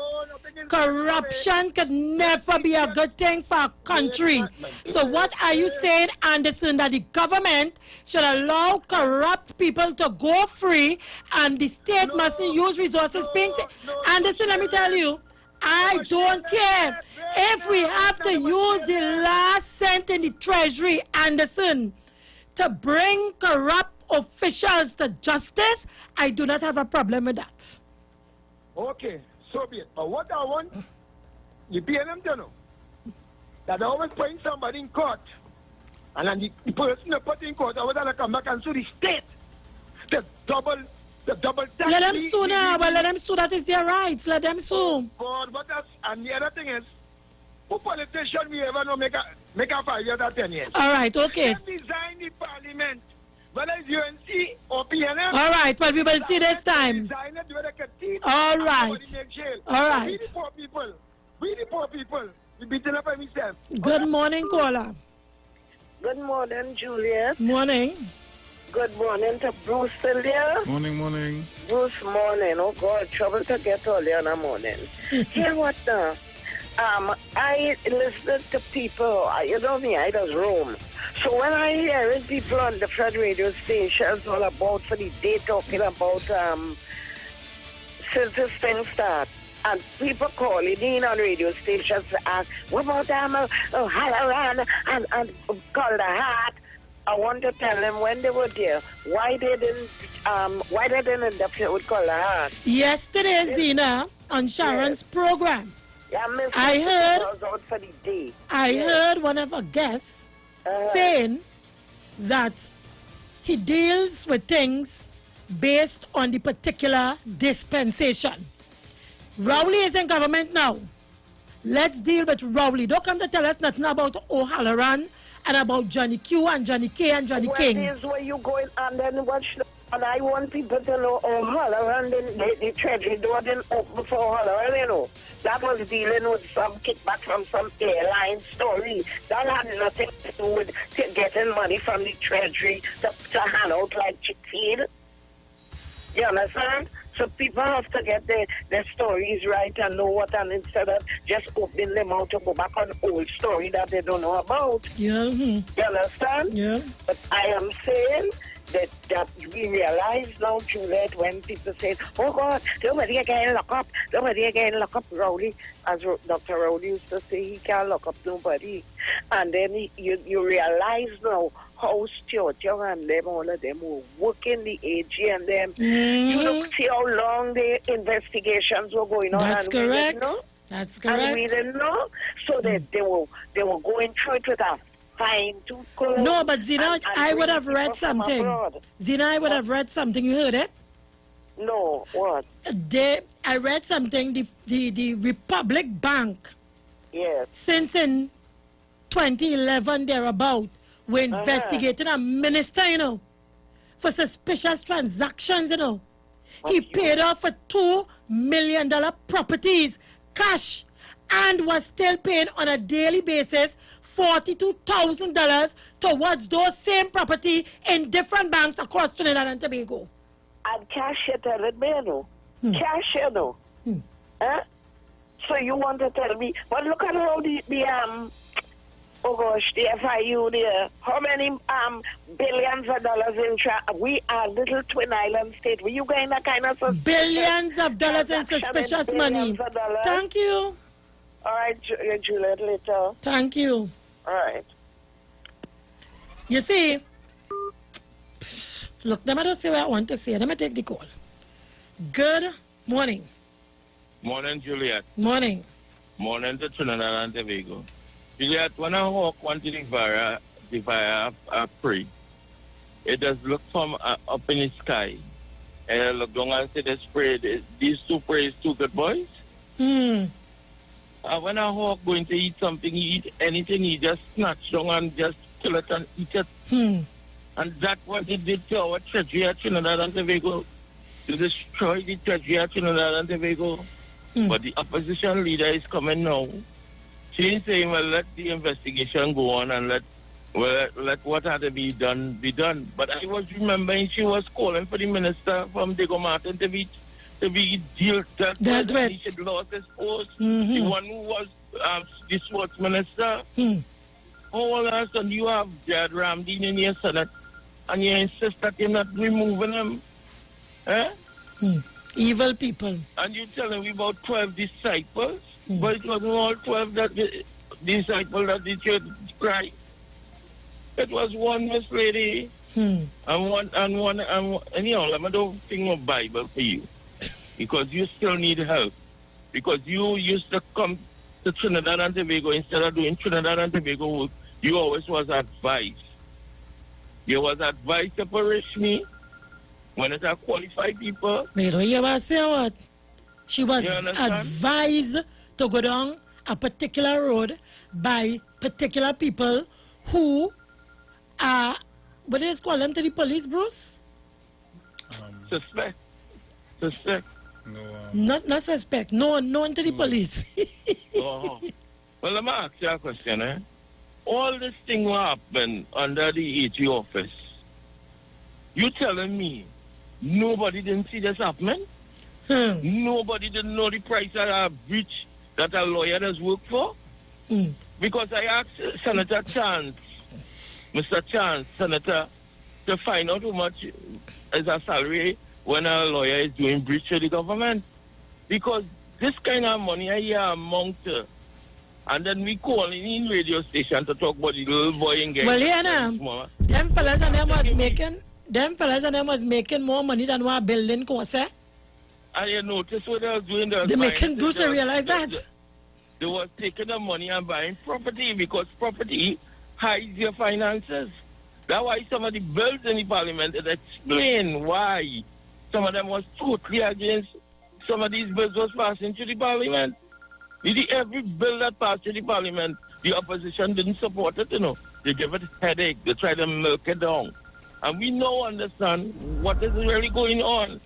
Corruption could never be a good thing for a country. So what are you saying, Anderson, that the government should allow corrupt people to go free and the state mustn't use resources being Anderson, let me tell you, I don't care if we have to use the last cent in the treasury, Anderson, to bring corrupt officials to justice. I do not have a problem with that. Okay, so be it. But what I want, you pay them to know that I always putting somebody in court, and then the person they put in court, I want to come back and sue the state. The double tax. Let them sue now, but let them sue. That is their rights. Let them sue. God, but that's, and the other thing is, who politician we ever know make a 5 years or 10 years? All right, okay. They design the parliament, whether it's UNC or PNM. All right, well, we will see this time. All right. All right. We the poor people. We beating up ourselves. Good morning, caller. Good morning, Juliet. Morning. Good morning to Bruce still there. Morning. Bruce, morning. Oh, God, trouble to get early in the morning. Hear what now? I listen to people, you know me, I just roam. So when I hear people on the Fred radio stations all about for the day talking about since this thing start, and people calling in on radio stations to ask, what about Halloran and Calder Heart? I want to tell them when they were there, why they didn't interfere with Calder Heart. Yesterday, Zina, on Sharon's program, yeah, I heard one of our guests saying that he deals with things based on the particular dispensation. Rowley is in government now. Let's deal with Rowley. Don't come to tell us nothing about O'Halloran and about Johnny Q and Johnny K and Johnny King. Where is where you going and then watch and I want people to know O'Halloran, the treasury door didn't open for O'Halloran, you know. That was dealing with some kickback from some airline story. That had nothing to do with getting money from the treasury to hand out like chicken. You understand? So people have to get their stories right and know what, and instead of just opening them out to go back on old story that they don't know about. Yeah. You understand? Yeah. But I am saying that we realize now, Juliet, when people say, oh God, nobody again lock up, nobody again lock up Rowley, as Dr. Rowley used to say, he can't lock up nobody. And then you realize now how Stuart Young and them, all of them were working, the AG and them. You look, see how long the investigations were going on. That's and correct. We didn't know. That's And correct. we didn't know. So that they were going through it with a fine tooth comb. No, but Zina, I would have read something. Zina, I would have read something. You heard it? No, what? I read something. The Republic Bank. Yes. Since in 2011 thereabout, we're investigating a minister, you know, for suspicious transactions, you know. He paid off for $2 million properties, cash, and was still paying on a daily basis $42,000 towards those same property in different banks across Trinidad and Tobago. And cash, you tell it me, you know. Cash, you know. Huh? So you want to tell me, well, look at how the oh gosh, the FIU there, how many billions of dollars in we are little twin island state. Were you getting that kind of billions of dollars in suspicious money? Thank you. All right, Juliet, later. Thank you. All right. You see, look, let me just say what I want to say. Let me take the call. Good morning. Morning, Juliet. Morning. Morning to Trinidad and Tobago. Juliet, when I hawk want to divide a prey, it does look from up in the sky. And I look down and see the spray. These two prays, two good boys. When a hawk going to eat something, he eat anything, he just snatch down and just kill it and eat it. And that's what it did to our treasury at Trinidad and Tobago, to destroy the treasury at Trinidad and Tobago. But the opposition leader is coming now. She's saying, well, let the investigation go on and let what had to be done be done. But I was remembering she was calling for the minister from Diego Martin to be dealt with. He should lost his post. The one who was the sports minister. All of a sudden you have Jad Ramdeen in your Senate and you insist that you're not removing him. Evil people. And you telling me about 12 disciples, but it wasn't all 12 that the disciples that the church Christ. It was one Miss Lady and one anyhow, let me don't think of Bible for you. Because you still need help. Because you used to come to Trinidad and Tobago instead of doing Trinidad and Tobago work, you always was advised. You was advised to parish me when it are qualified people. Wait, you was say what? She was advised to go down a particular road by particular people who are, what do you call them to the police, Bruce? Suspect. Not suspect. No to the police. Well, let me ask you a question, All this thing will happen under the AG office. You telling me nobody didn't see this happening? Nobody didn't know the price of a breach that a lawyer does work for? Because I asked Senator Chance, Mr. Chance, Senator, to find out how much is a salary when a lawyer is doing breach of the government. Because this kind of money I hear amount and then we call in radio station to talk about the little boy in Gary. Well, yeah, them fellas and them was making more money than what building cost, And you notice what they was doing? They making Bruce realize that. They was taking the money and buying property because property hides your finances. That's why some of the bills in the parliament, it explain why some of them was totally against some of these bills was passed into the parliament. Every bill that passed through the parliament, the opposition didn't support it, They give it a headache. They try to milk it down. And we now understand what is really going on.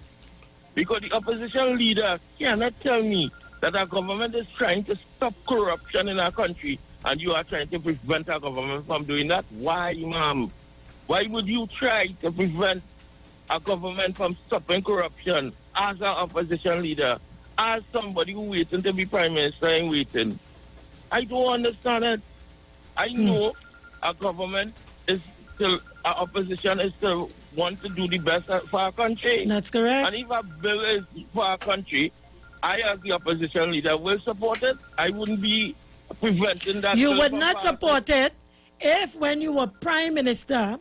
Because the opposition leader cannot tell me that our government is trying to stop corruption in our country and you are trying to prevent our government from doing that. Why, ma'am? Why would you try to prevent our government from stopping corruption as an opposition leader, as somebody who waiting to be prime minister and waiting? I don't understand it. I know our government is still, our opposition is still want to do the best for our country. That's correct. And if a bill is for our country, I as the opposition leader will support it. I wouldn't be preventing that. You would not support it if when you were prime minister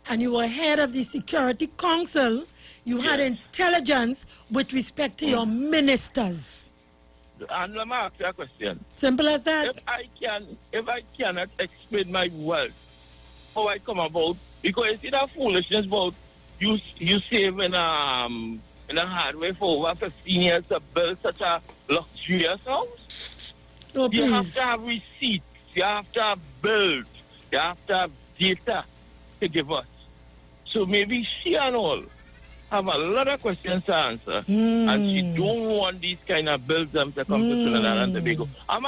and you were head of the Security Council, you had intelligence with respect to your ministers. And let me ask you a question. Simple as that. If I cannot explain my wealth, how I come about, because you see that foolishness about you save in a hardware for over 15 years to build such a luxurious house. Oh, you have please. to have receipts, you have to have bills, you have to have data to give us. So maybe she and all have a lot of questions to answer. And she don't want these kind of bills them to come to Trinidad and Tobago. I'm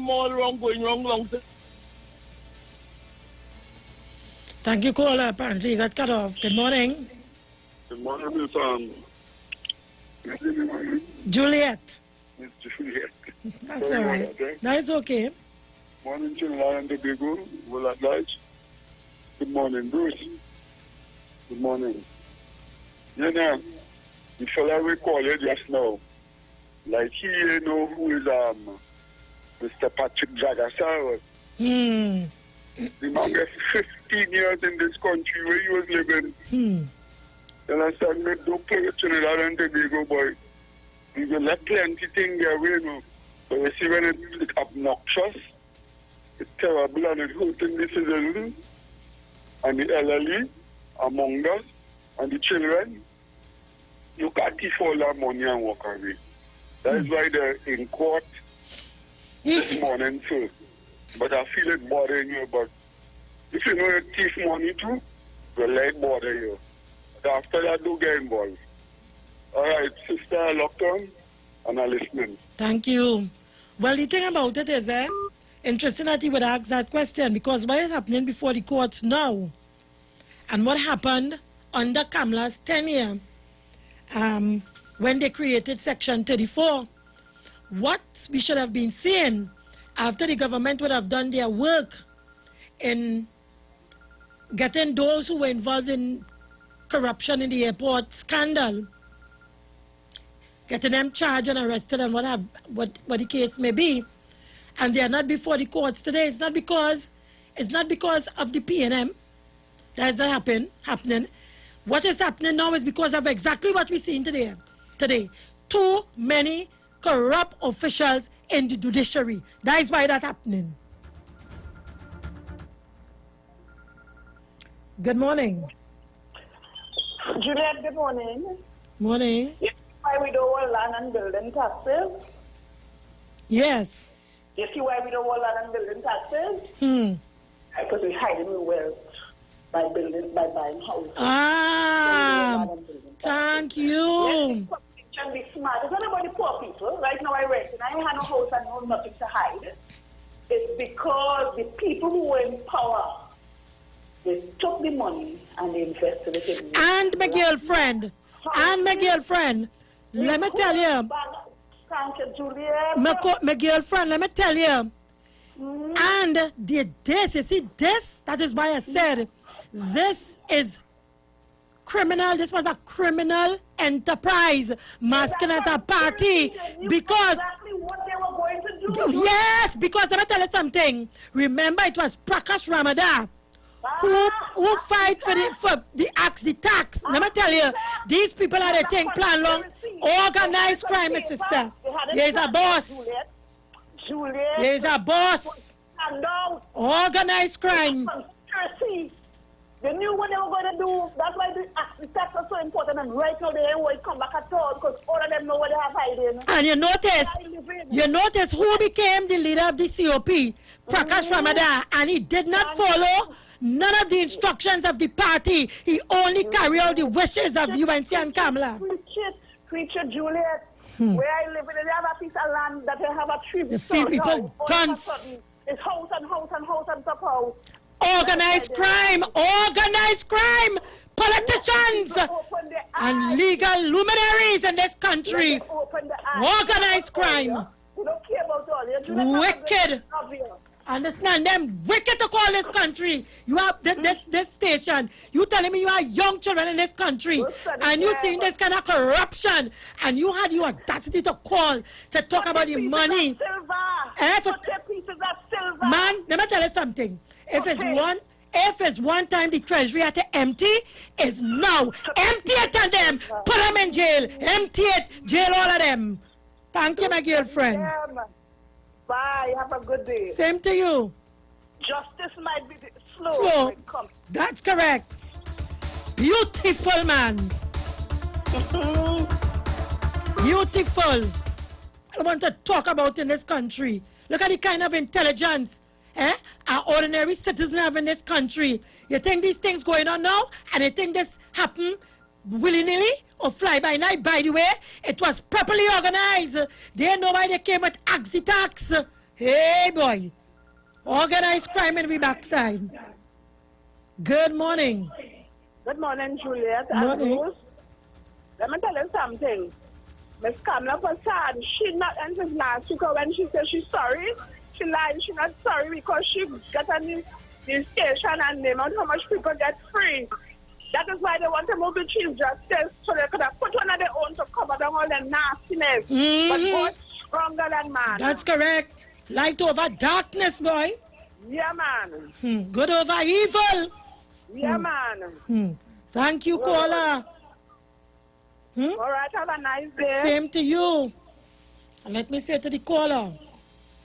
all wrong, going wrong, long. Thank you, caller. Apparently, you got cut off. Good morning. Good morning, Miss Juliet. Miss Juliet. That's all right. Okay? That's okay. Morning, Trinidad and Tobago. Well at large. Good morning, Bruce. Good morning. You know, the fella we call you just now, like he, who is Mr. Patrick Jagasawa. The man gets 15 years in this country where he was living. You understand? They don't play with Trinidad and Tobago, boy. You can let plenty things their way, But you see when it's obnoxious, it's terrible and it's hurting the citizens and the elderly among us and the children. You can't keep all that money and walk away. That is why they're in court this morning too. But I feel it bothering you. But if you know you thief money too, will let it bother you. But after that, do get involved. All right, sister, lockdown, and I'm listening. Thank you. Well, the thing about it is, interesting that you would ask that question, because what is happening before the courts now and what happened under Kamala's tenure when they created Section 34, what we should have been seeing after the government would have done their work in getting those who were involved in corruption in the airport scandal, getting them charged and arrested and what the case may be, and they are not before the courts today. It's not because of the PNM that is not happening. What is happening now is because of exactly what we're seeing today. Too many corrupt officials in the judiciary. That is why that's happening. Good morning. Juliet, good morning. Morning. You see why we don't want land and building taxes? Yes. You see why we don't want land and building taxes? Because we're hiding the wealth by buying houses. Thank you. Can be smart. It's not about the poor people. Right now I rent and I have no house and no nothing to hide. It's because the people who were in power, they took the money and they invested it in. And my girlfriend, let me tell you. Thank you, Julia. My girlfriend, let me tell you. And this, you see, that is why I said, this is criminal. This was a criminal enterprise masking as a party because yes, because let me tell you something. Remember, it was Prakash Ramadan who fight for the tax. Let me tell you, these people are the thing plan long, organized crime, my sister. There's a boss. There's a boss. Organized crime. They knew what they were going to do. That's why the tax was so important. And right now, they ain't want to come back at all because all of them know what they have hiding. And you notice who became the leader of the COP? Prakash Ramadan. And he did not follow none of the instructions of the party. He only carried out the wishes of UNC and Kamala. Preach it, Juliet. Where I live, they have a piece of land that they have a tree. The few people guns. It's house and house and house and top house. Organized crime, politicians, and legal luminaries in this country. Organized crime. Wicked. Understand them? Wicked to call this country. You have this station. You telling me you have young children in this country, and you seeing this kind of corruption, and you had your audacity to call to talk about the money. Man, let me tell you something. If it's one time the treasury had to empty, it's now. Empty it on them. Put them in jail. Empty it. Jail all of them. Thank you, my girlfriend. Bye. Have a good day. Same to you. Justice might be slow. That's correct. Beautiful, man. Beautiful. I want to talk about in this country. Look at the kind of intelligence our ordinary citizens have in this country. You think these things going on now, and you think this happen willy-nilly or fly by night? By the way, it was properly organized. They know why they came with Axie tax. Hey, boy. Organized crime in the backside. Good morning. Good morning, Juliet. Morning. Let me tell you something. Miss Kamala Prasad, she not answered last week when she said she's sorry. She lied. She's not sorry because she got a new station and name on how much people get free. That is why they want to move the Chief Justice so they could have put one of their own to cover down all the nastiness. But God stronger than man. That's correct. Light over darkness, boy. Yeah, man. Good over evil. Yeah, man. Thank you, caller. All right, have a nice day. Same to you. And let me say to the caller,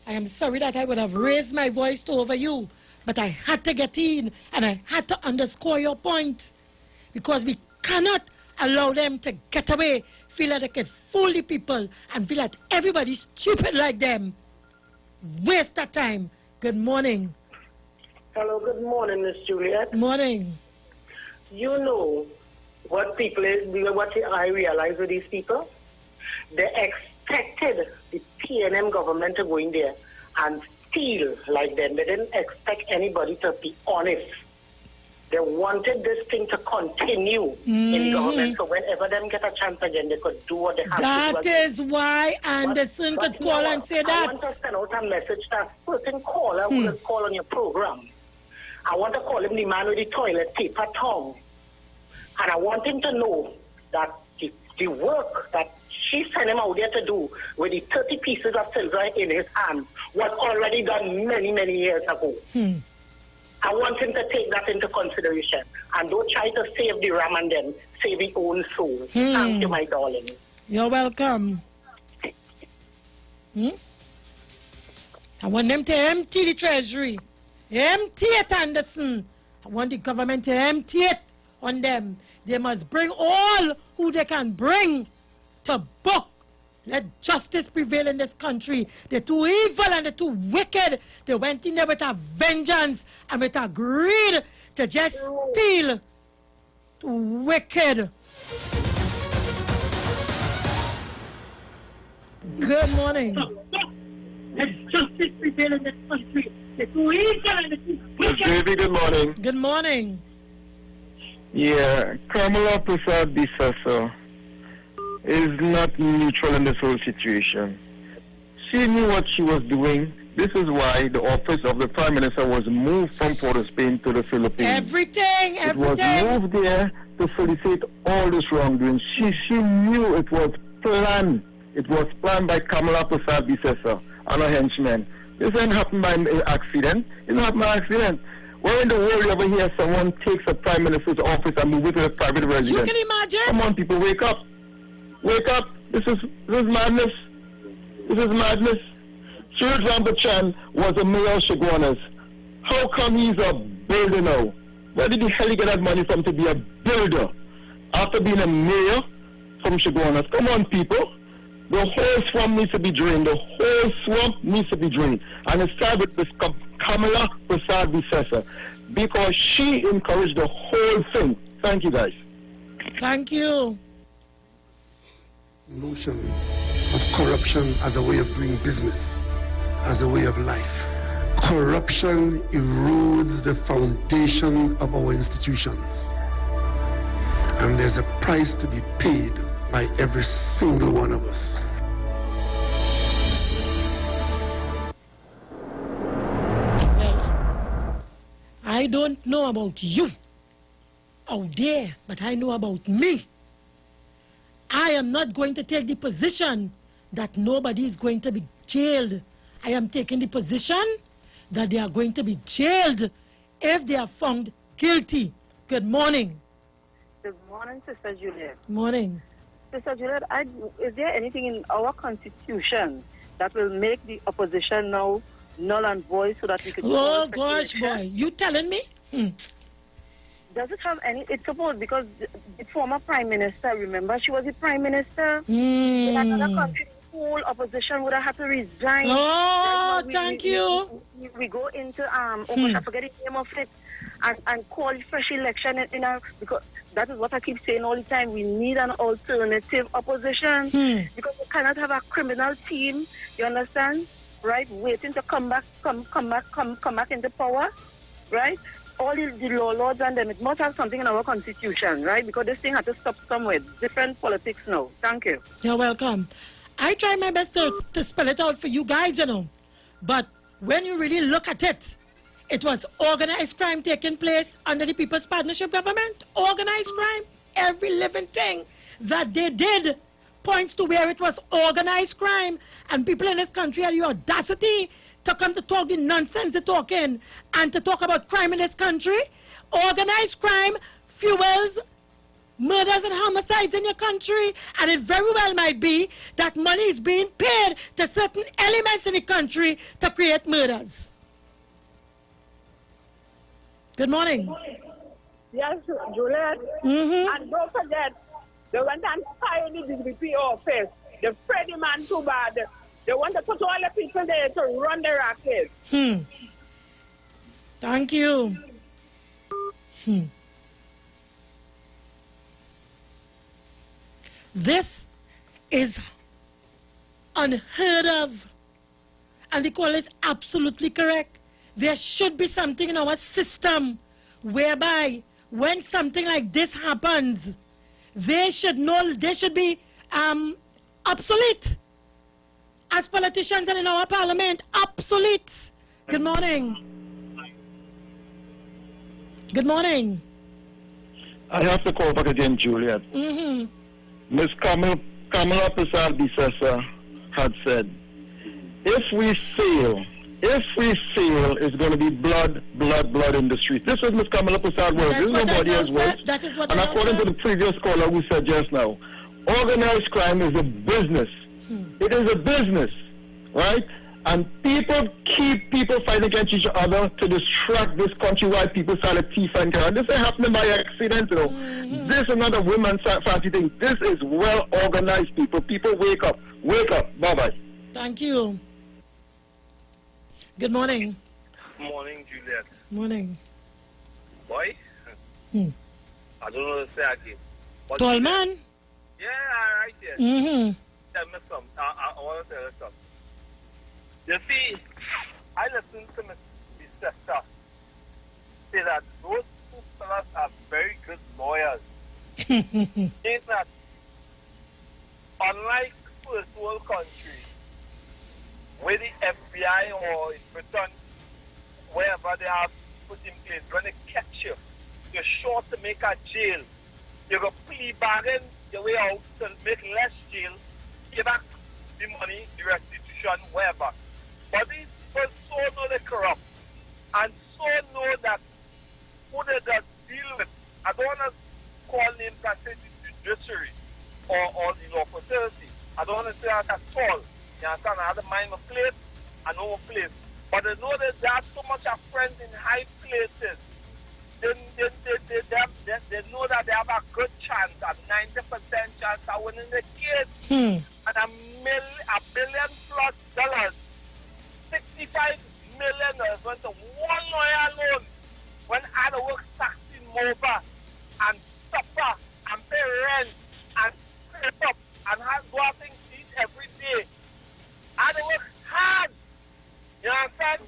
I am sorry that I would have raised my voice to over you, but I had to get in and I had to underscore your point because we cannot allow them to get away, feel that they can fool the people and feel that everybody's stupid like them. Waste of time. Good morning. Hello, good morning, Miss Juliet. Morning. You know what I realize with these people? They expected the PNM government to go in there and steal like them. They didn't expect anybody to be honest. They wanted this thing to continue in government, so whenever them get a chance again, they could do what they have to do. That is why Anderson could call and say that. I want to send out a message to that certain caller who will call on your program. I want to call him the man with the toilet paper tongue. And I want him to know that the work that she sent him out there to do with the 30 pieces of silver in his hand was already done many, many years ago. I want him to take that into consideration and don't try to save the ram and then save his own soul. Thank you, my darling. You're welcome. I want them to empty the treasury. Empty it, Anderson. I want the government to empty it on them. They must bring all who they can bring to book. Let justice prevail in this country. They're too evil and they're too wicked. They went in there with a vengeance and with a greed to just steal. Too wicked. Good morning. Let justice prevail in this country. They're too evil and they're too wicked. Baby, good morning. Good morning. Yeah, Kamala Prasad Bisasa is not neutral in this whole situation. She knew what she was doing. This is why the office of the Prime Minister was moved from Port of Spain to the Philippines. Everything. It was moved there to facilitate all this wrongdoing. She knew it was planned. It was planned by Kamala Prasad Bisasa and her henchmen. This didn't happen by accident. It didn't happen by accident. Where in the world you ever hear someone takes a Prime Minister's office and move it to a private residence? You can imagine. Come on, people, wake up. Wake up. This is madness. This is madness. Cyril Ramaphosa was a mayor of Chaguanas. How come he's a builder now? Where did the hell he get that money from to be a builder? After being a mayor from Chaguanas. Come on, people. The whole swamp needs to be drained. The whole swamp needs to be drained. And it started with this Kamala Prasad-Bissessar because she encouraged the whole thing. Thank you, guys. Thank you. Notion of corruption as a way of doing business, as a way of life. Corruption erodes the foundations of our institutions. And there's a price to be paid by every single one of us. Well, I don't know about you out there, but I know about me. I am not going to take the position that nobody is going to be jailed. I am taking the position that they are going to be jailed if they are found guilty. Good morning. Good morning, Sister Juliet. Morning. Sister Juliet, is there anything in our constitution that will make the opposition now null and void so that we could... Oh, gosh, boy. You telling me? Does it have any... It's supposed because the former Prime Minister, remember, she was the Prime Minister. In another country, the whole opposition would have had to resign. Oh, thank you. We go into, I forget the name of it, and call fresh election because that is what I keep saying all the time. We need an alternative opposition because we cannot have a criminal team, you understand, right, waiting to come back into power, right? All the law lords and them, it must have something in our constitution, right? Because this thing has to stop somewhere. Different politics now. Thank you. You're welcome. I try my best to spell it out for you guys, you know. But when you really look at it, it was organized crime taking place under the People's Partnership Government. Organized crime. Every living thing that they did points to where it was organized crime. And people in this country had the audacity to come to talk the nonsense they're talking and to talk about crime in this country. Organized crime fuels murders and homicides in your country, and it very well might be that money is being paid to certain elements in the country to create murders. Good morning. Yes, Juliet. And don't forget, they went and fired the DPP office. The Freddie man too bad. They want to put all the people there to run the racket. Thank you. This is unheard of. And the call is absolutely correct. There should be something in our system whereby when something like this happens, they should be obsolete. As politicians and in our parliament, obsolete. Good morning. Good morning. I have to call back again, Juliet. Ms. Kamala Prasad-Bissessar had said, if we fail, it's going to be blood in the streets. This is Ms. Kamala Prasad words. This is nobody else's words. That is what and according to the previous caller who said just now, organized crime is a business. It is a business, right? And people keep fighting against each other to distract this country while people sell a thief and crime. This ain't happening by accident, you know. This is not a women's fancy thing. This is well organized people. People wake up. Wake up. Bye-bye. Thank you. Good morning. Morning, Juliet. Morning. Boy? I don't know what to say again. Tall man? Yeah, right there. Tell me something. I want to tell you something. You see, I listened to my sister say that those two fellas are very good lawyers. It's not. Unlike first world countries, where the FBI or in Britain, wherever they have put in place, when they catch you, you're sure to make a jail. You go plea bargain your way out to make less jail, give back the money, the restitution, wherever. But these people so know they're corrupt and so know that who they just deal with. I don't want to call names and say the judiciary or the law facility. I don't want to say that at all. You understand? I have to mind my place and know my place. But they know that they have so much of friends in high places. They 90% chance of winning the case. And $1 billion plus, $65 million went to one lawyer alone when I had to work taxing Mova and suffer and pay rent and scrape up and have go out and eat every day. I had to work hard. You understand?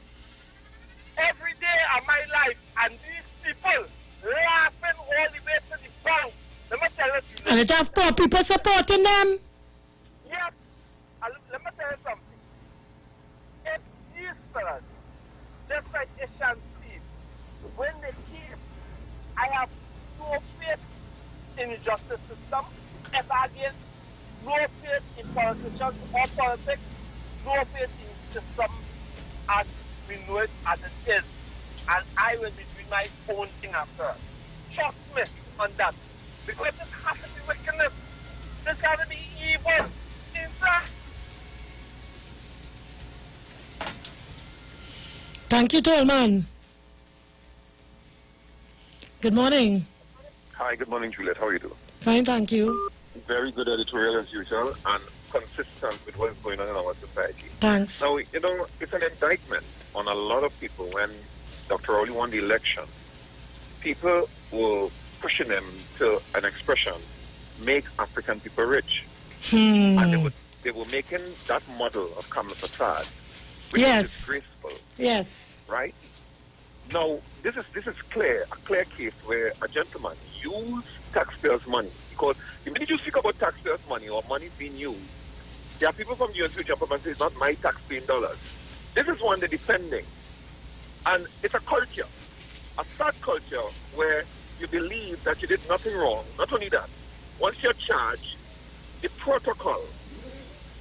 Every day of my life, and these people laughing all the way to the bank. Let me tell you. And it have poor people supporting them. Yes. Let me tell you something. If these fellas, just like Ishan Steve, when they came, I have no faith in the justice system ever again. No faith in politicians or politics. No faith in the system as we know it as it is. And I will be doing my own thing after. Trust me on that. Because this has to be wickedness. This has to be evil. Inside. Thank you, Tolman. Good morning. Hi, good morning, Juliet. How are you doing? Fine, thank you. Very good editorial as usual and consistent with what's going on in our society. Thanks. Now, you know, it's an indictment on a lot of people when Dr. Rowley won the election. People were pushing him to an expression, make African people rich. And they were making that model of Kamala Prasad, which is disgraceful. Yes. Right? Now, this is clear, a clear case where a gentleman used taxpayers' money. Because the minute you speak about taxpayers' money or money being used, there are people from the US who jump up and say, it's not my tax-paying dollars. This is one they're defending. And it's a culture, a sad culture where you believe that you did nothing wrong. Not only that, once you're charged, the protocol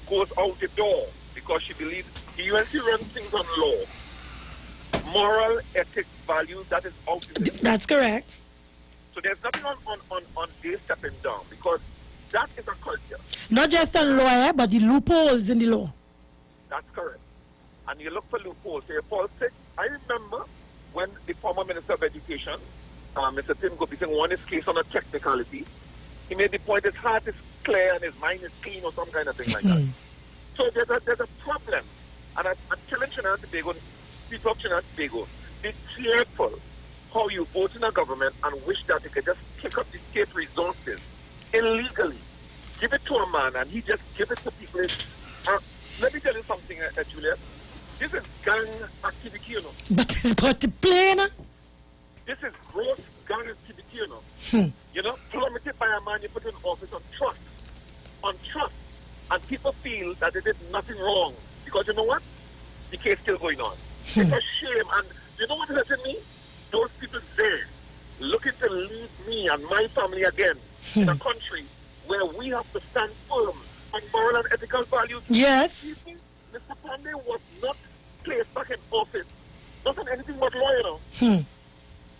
goes out the door because you believe the UNC runs things on law. Moral, ethics, values, that is out. That's correct. So there's nothing on they stepping down because that is a culture. Not just on law, but the loopholes in the law. That's correct. And you look for loopholes. So you fall sick. I remember when the former Minister of Education, Mr. Tim Gopison, won his case on a technicality. He made the point his heart is clear and his mind is clean or some kind of thing like that. So there's a problem. And I'm telling Trinidad and Tobago, people of Trinidad and Tobago, be careful how you vote in a government and wish that they could just pick up the state resources illegally. Give it to a man and he just give it to people. Let me tell you something, Juliet. This is gang activity, you know. But the plane? This is gross gang activity, you know. You know, plummeted by a man you put in office on trust. On trust. And people feel that they did nothing wrong. Because you know what? The case still going on. It's a shame. And you know what is hurting me? Those people there looking to lead me and my family again in a country where we have to stand firm on moral and ethical values. Yes. Mr. Pandey was not placed back in office. Not on anything but law, you know.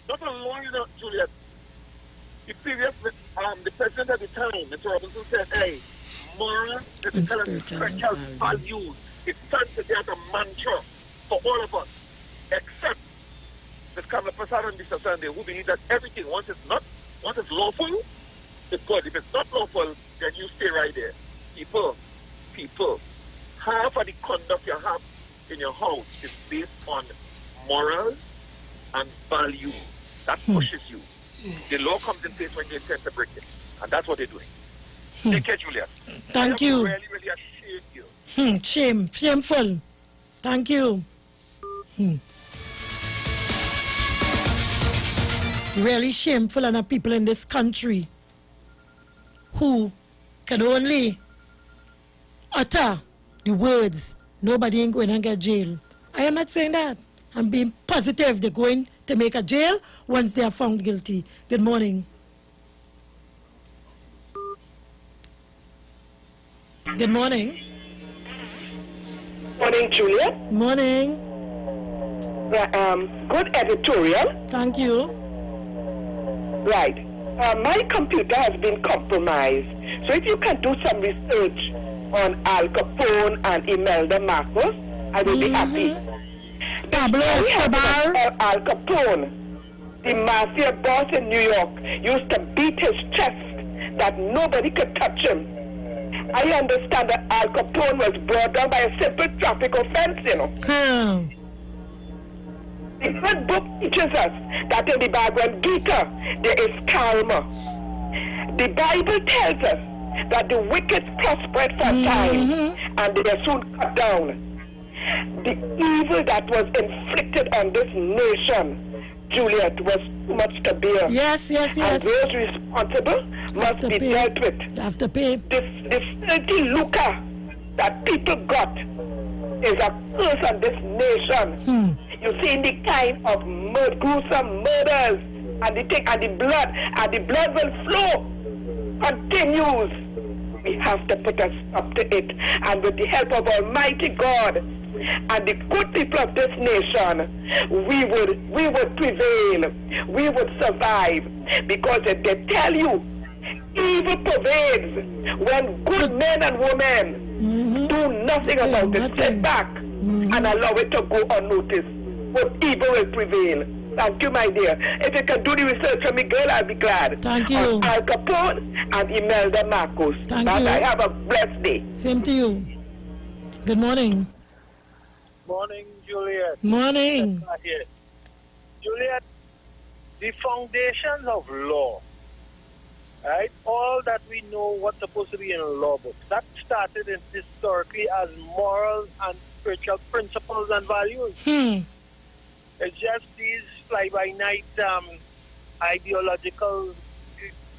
Not on law, you know, Juliet. The previous, the president at the time, Mr. Robinson, said, hey, moral, ethical, and spiritual values. It stands together as a mantra for all of us, except Ms. Kamala Prasad and Mr. Sunday, who believe that everything, once it's lawful, it's good. If it's not lawful, then you stay right there. People, half of the conduct you have in your house is based on morals and value. That pushes you. The law comes in place when you intend to break it. And that's what they're doing. Take care, Julia. Thank you. Really, really ashamed you. Shameful. Thank you. Really shameful on the people in this country who can only utter the words, nobody ain't going to get jail. I am not saying that. I'm being positive they're going to make a jail once they are found guilty. Good morning. Good morning. Morning, Julia. Morning. Good editorial. Thank you. Right. My computer has been compromised. So if you can do some research on Al Capone and Imelda Marcos, I will be happy. Pablo Escobar. Al Capone, the mafia boss in New York, used to beat his chest that nobody could touch him. I understand that Al Capone was brought down by a simple traffic offense, you know. The good book teaches us that in the Bhagavad Gita there is karma. The Bible tells us that the wicked prospered for a time and they are soon cut down. The evil that was inflicted on this nation, Juliet, was too much to bear. Yes. And those responsible must be dealt with. Have to pay. The filthy lucre that people got is a curse on this nation. You see the kind of gruesome murders and the blood will flow continues. We have to put a stop to it, and with the help of Almighty God and the good people of this nation, we would prevail, we would survive, because if they tell you evil pervades when good men and women do nothing about it, sit back and allow it to go unnoticed, but evil will prevail. Thank you, my dear. If you can do the research for me, girl, I'll be glad. Thank you. On Al Capone and Imelda Marcos. Thank you. Bye-bye. Have a blessed day. Same to you. Good morning. Morning, Juliet. Morning. Juliet, the foundations of law, right? All that we know what's supposed to be in law books, that started in historically as morals and spiritual principles and values. It's just these fly-by-night ideological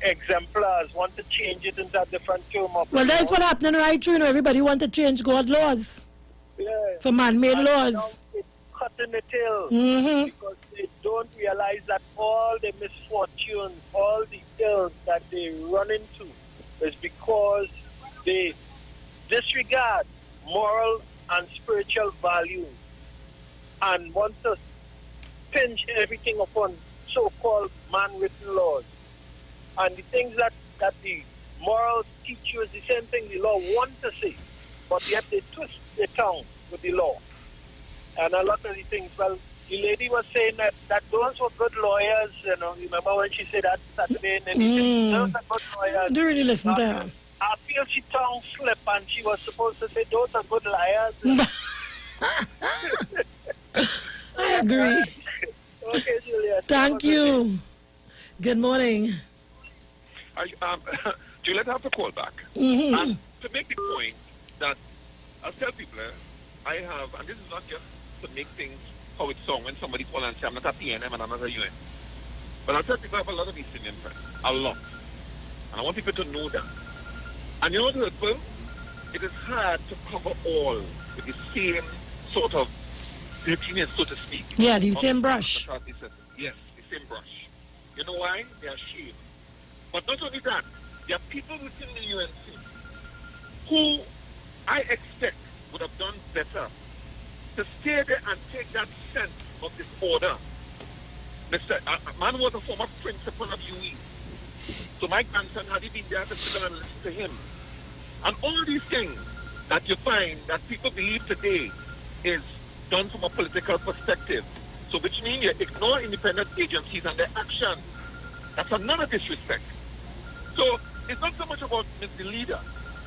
exemplars want to change it into a different term of Well, that's law. what happening right through. You know, everybody want to change God laws. For man-made laws. Cutting the tail because they don't realize that all the misfortunes, all the ills that they run into is because they disregard moral and spiritual values and want to pinch everything upon so-called man-written laws. And the things that the morals teach you is the same thing the law wants to say, but yet they twist their tongue with the law. And a lot of the things, well, the lady was saying that those were good lawyers, you know, remember when she said that Saturday, and those are good lawyers. Do really listen to her. I feel she tongue slip and she was supposed to say those are good liars. I agree. Okay, Julia. Thank you. Good morning. Juliet, I have to call back. Mm-hmm. And to make the point that I'll tell people, I have, and this is not just to make things how it sounds when somebody calls and say I'm not a PNM and I'm not a UN. But I'll tell people I have a lot of East Indian friends. A lot. And I want people to know that. And you know what, hurtful? It is hard to cover all with the same sort of dirtiness, so to speak. Yeah, the same brush. Yes, the same brush. You know why? They are ashamed. But not only that, there are people within the UNC who I expect would have done better to stay there and take that sense of disorder. A man was a former principal of UE. So my grandson, had he been there to sit down and listen to him. And all these things that you find that people believe today is done from a political perspective. So which means you ignore independent agencies and their action. That's another disrespect. So it's not so much about the leader.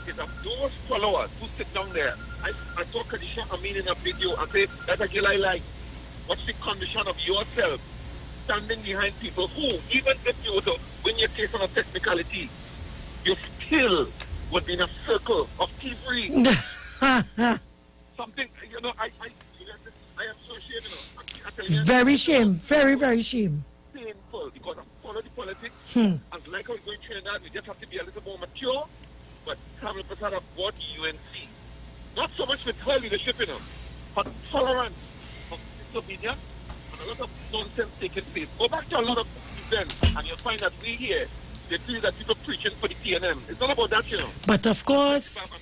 It's of those followers who sit down there. I saw Khadija Amin in a video and say, that's a girl I like. What's the condition of yourself standing behind people who, even if you were to win your case on a technicality, you still would be in a circle of thievery. Something, you know, I am so ashamed, you know. I'm telling you, Very shame. Very, very shame. painful because I follow the politics. Hmm. And like how we're going through that, we just have to be a little more mature. But Kamala Prasad have bought the UNC. Not so much with her leadership, you know, but tolerance of disobedience and a lot of nonsense taking place. Go back to a lot of events and you'll find that we here, they feel that people preaching for the PNM. It's not about that, you know. But of course.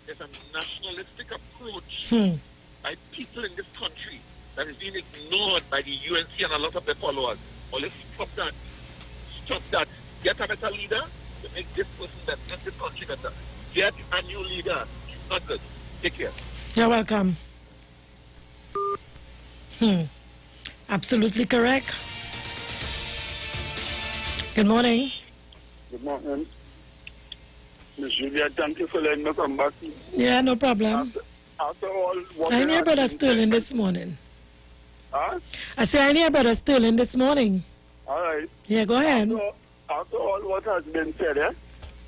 There's a nationalistic approach Hmm. by people in this country that is being ignored by the UNC and a lot of their followers. Well, let's stop that. Stop that. Get a better leader to make this person better, make this country better. Get a new leader. It's not good. Take care. You're welcome. Absolutely correct. Good morning. Good morning. Miss Julia, thank you for letting me come back. Yeah, no problem. After all, what I hear Brother Sterling this morning. Huh? I say I hear Brother Sterling this morning. All right. Yeah, go ahead. After all what has been said,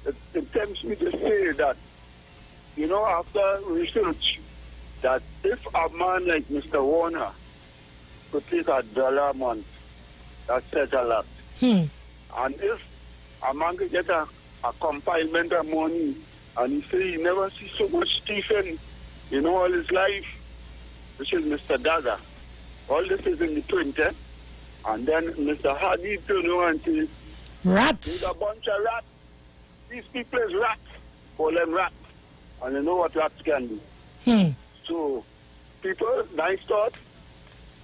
it tempts me to say that, you know, after research, that if a man like Mr. Warner could take $1 a month, that says a lot. And if a man could get a confinement of money, and he say he never see so much Stephen, you know, all his life, which is Mr. Dagger. All this is in the print, and then Mr. Hardy turn around and say, rats. He's a bunch of rats. These people is rats. Call them rats. And you know what rats can do. So, people, nice thought,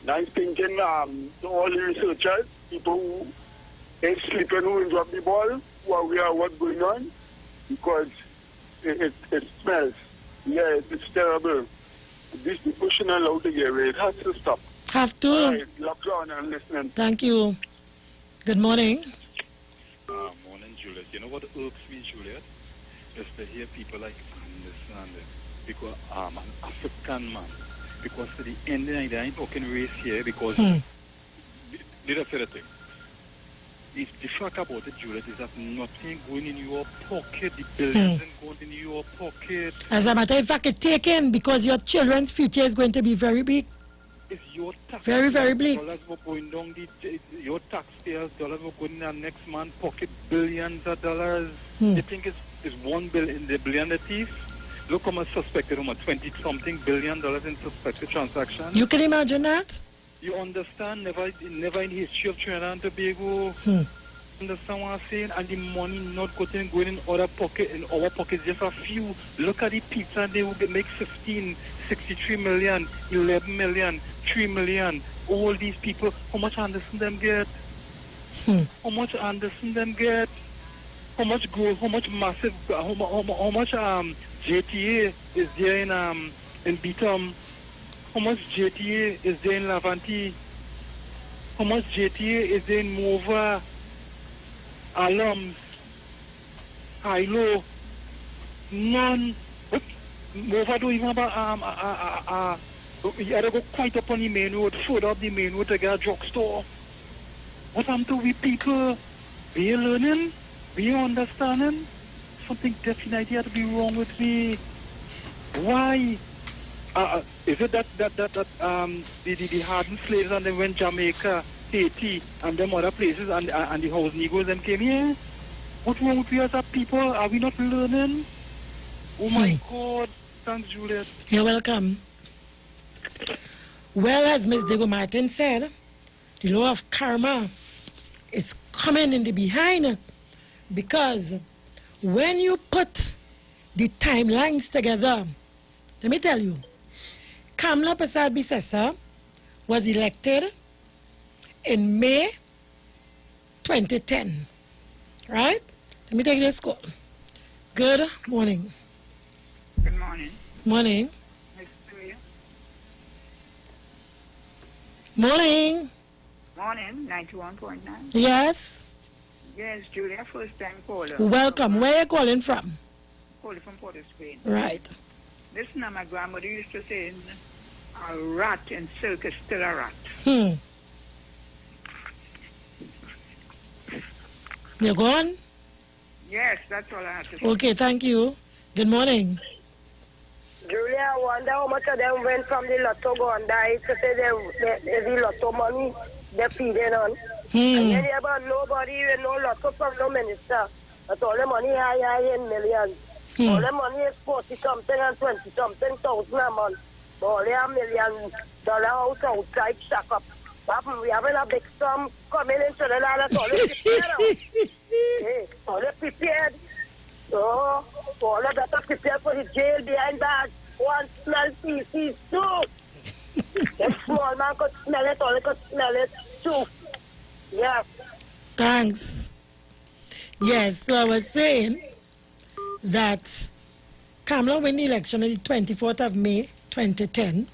nice thinking, to all the researchers, people who ain't sleeping, who will drop the ball, who are aware of what's going on, because it smells. Yeah, it's terrible. These people shouldn't allow to get away. It has to stop. Have to. All right, lock on and listening. Thank you. Good morning. Morning, Juliet. You know what irks me, Juliet? Is to hear people like understand it. Because I'm an African man. Because to the end of the day, I ain't talking race here because did I say the thing? The fact about it, Juliet, is that nothing going in your pocket. The billions ain't going in your pocket. As a matter of fact, it's taken because your children's future is going to be very big. It's your tax. Very, very bleak. Dollars were going down your taxpayers' dollars were going in our next man pocket, billions of dollars. You think it's 1 billion, the billion the thief? Look how much suspected, 20-something billion dollars in suspected transactions. You can imagine that? You understand? Never in the history of Trinidad and Tobago. Understand what I'm saying? And the money not going in other pocket, in our pockets, just a few. Look at the pizza, they will make 15, 63 million, 11 million, 3 million. All these people, how much Anderson them get? How much Anderson them get? How much growth, how much massive, how much JTA is there in Beatum? How much JTA is there in Lavanti? How much JTA is there in Mova? Alums? Hilo? None. Mova don't even have you had to go quite up on the main road, further up the main road to get a drugstore. What happened to we people? We are learning? We are understanding? Something definitely had to be wrong with me. Why? Is it that the hardened slaves and then went Jamaica, Haiti, and them other places, and the house Negroes them came here? What's wrong with we as a people? Are we not learning? Oh my God! Thanks, Juliet. You're welcome. Well, as Ms. Diego Martin said, the law of karma is coming in the behind, because when you put the timelines together, let me tell you, Kamla Prasad Bisesa was elected in May 2010, right? Let me take this call. Good morning. Good morning. Morning. Nice to meet you. Morning. Morning, 91.9. Yes. Yes, Julia, first time caller. Welcome. Where are you calling from? Calling from Port of Spain. Right. Listen, my grandmother used to say, a rat in silk is still a rat. You gone? Yes, that's all I have to say. Okay, thank you. Good morning. Julia, I wonder how much of them went from the lotto go and die to say the lotto money they're feeding on. And then about nobody with no lotto from no minister. But all the money high in millions. All the money is 40-something and 20-something thousand a month. But all the $1 million house outside shack up. We having a big sum coming into the land. That's all they prepared. Hey, all they prepared. So, all they better prepare for the jail behind bars. One smell pieces too. The small man could smell it, all they could smell it too. Yeah. Thanks. Yes, so I was saying that Kamla won the election on the 24th of May 2010.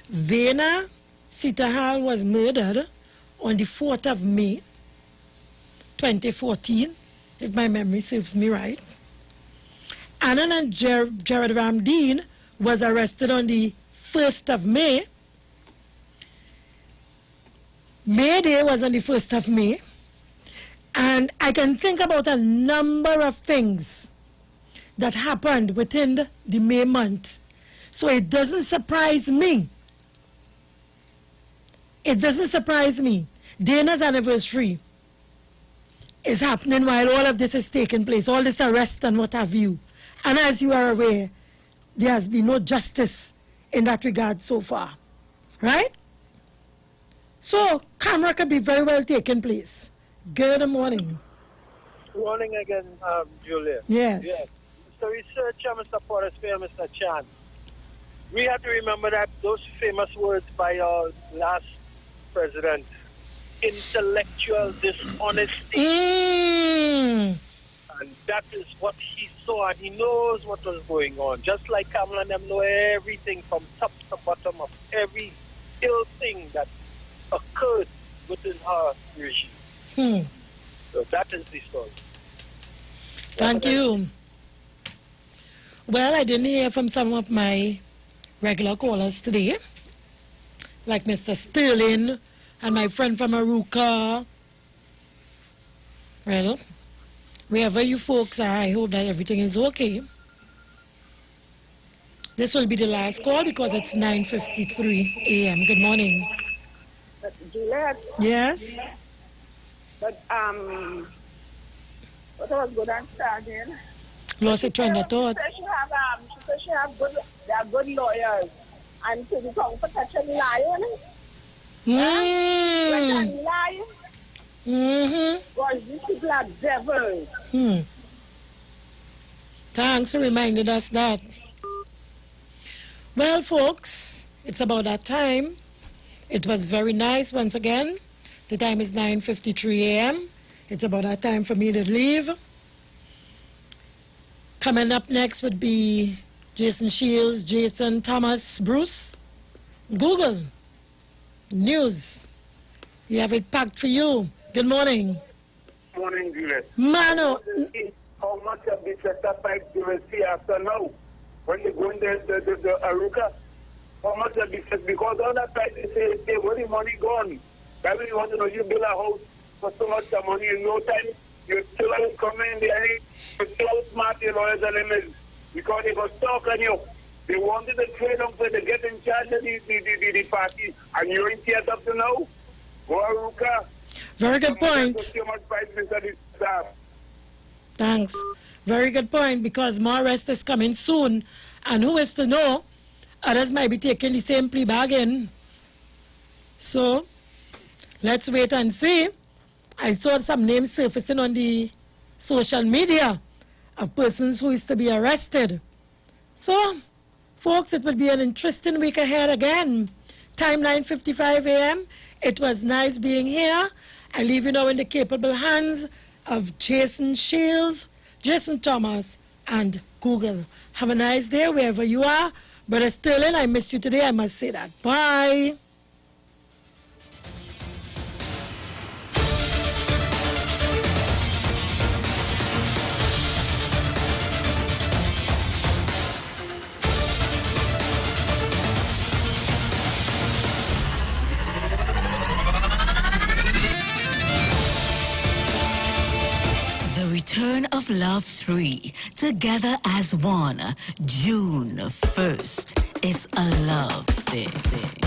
Vena Sitahal was murdered on the 4th of May 2014, if my memory serves me right. Annan and Jared Ramdeen was arrested on the 1st of May. May Day was on the 1st of May. And I can think about a number of things that happened within the May month. So it doesn't surprise me. It doesn't surprise me. Dana's anniversary is happening while all of this is taking place, all this arrest and what have you. And as you are aware, there has been no justice in that regard so far. Right? So, camera could be very well taking place. Good morning. Good morning again, Julia. Yes. Mr. Researcher, Mr. Forrester, Mr. Chan. We have to remember that those famous words by our last president, intellectual dishonesty. And that is what he saw, and he knows what was going on. Just like Kamala and them know everything from top to bottom of every ill thing that occurred within her regime. So that is the story. Thank you. Well, I didn't hear from some of my regular callers today, like Mr. Sterling and my friend from Aruka. Well, wherever you folks are, I hope that everything is okay. This will be the last call because it's 9:53 a.m. Good morning. Juliet. Yes? But, what I was good at starting. Lost a train of thought. She said she have good, they are good lawyers. And to the tongue for touching lying. Lying. Because these people are devils. Thanks for reminding us that. Well, folks, it's about that time. It was very nice once again. The time is 9:53 a.m. It's about that time for me to leave. Coming up next would be Jason Shields, Jason Thomas, Bruce. Google News. We have it packed for you. Good morning. Good morning, Juliet. Mano. How much of the setup pipe you will see after now? When you go in the Aruka, how much of the set? Because all that pipe they say, where the money gone? That means you want to know you build a house for so much money in no time. You still have coming in there. You still smart your lawyers and limits because they got stuck on you. They wanted to trade them for to get in charge of the party. And you're in theater up to now? Go Aruka. Very good point. Thanks. Very good point, because more arrest is coming soon. And who is to know, others might be taking the same plea bargain. So, let's wait and see. I saw some names surfacing on the social media of persons who is to be arrested. So, folks, it will be an interesting week ahead again. Time 9:55 a.m. It was nice being here. I leave you now in the capable hands of Jason Shields, Jason Thomas, and Google. Have a nice day wherever you are. Brother Sterling, I missed you today. I must say that. Bye. Return of Love 3, Together as One, June 1st. It's a love thing.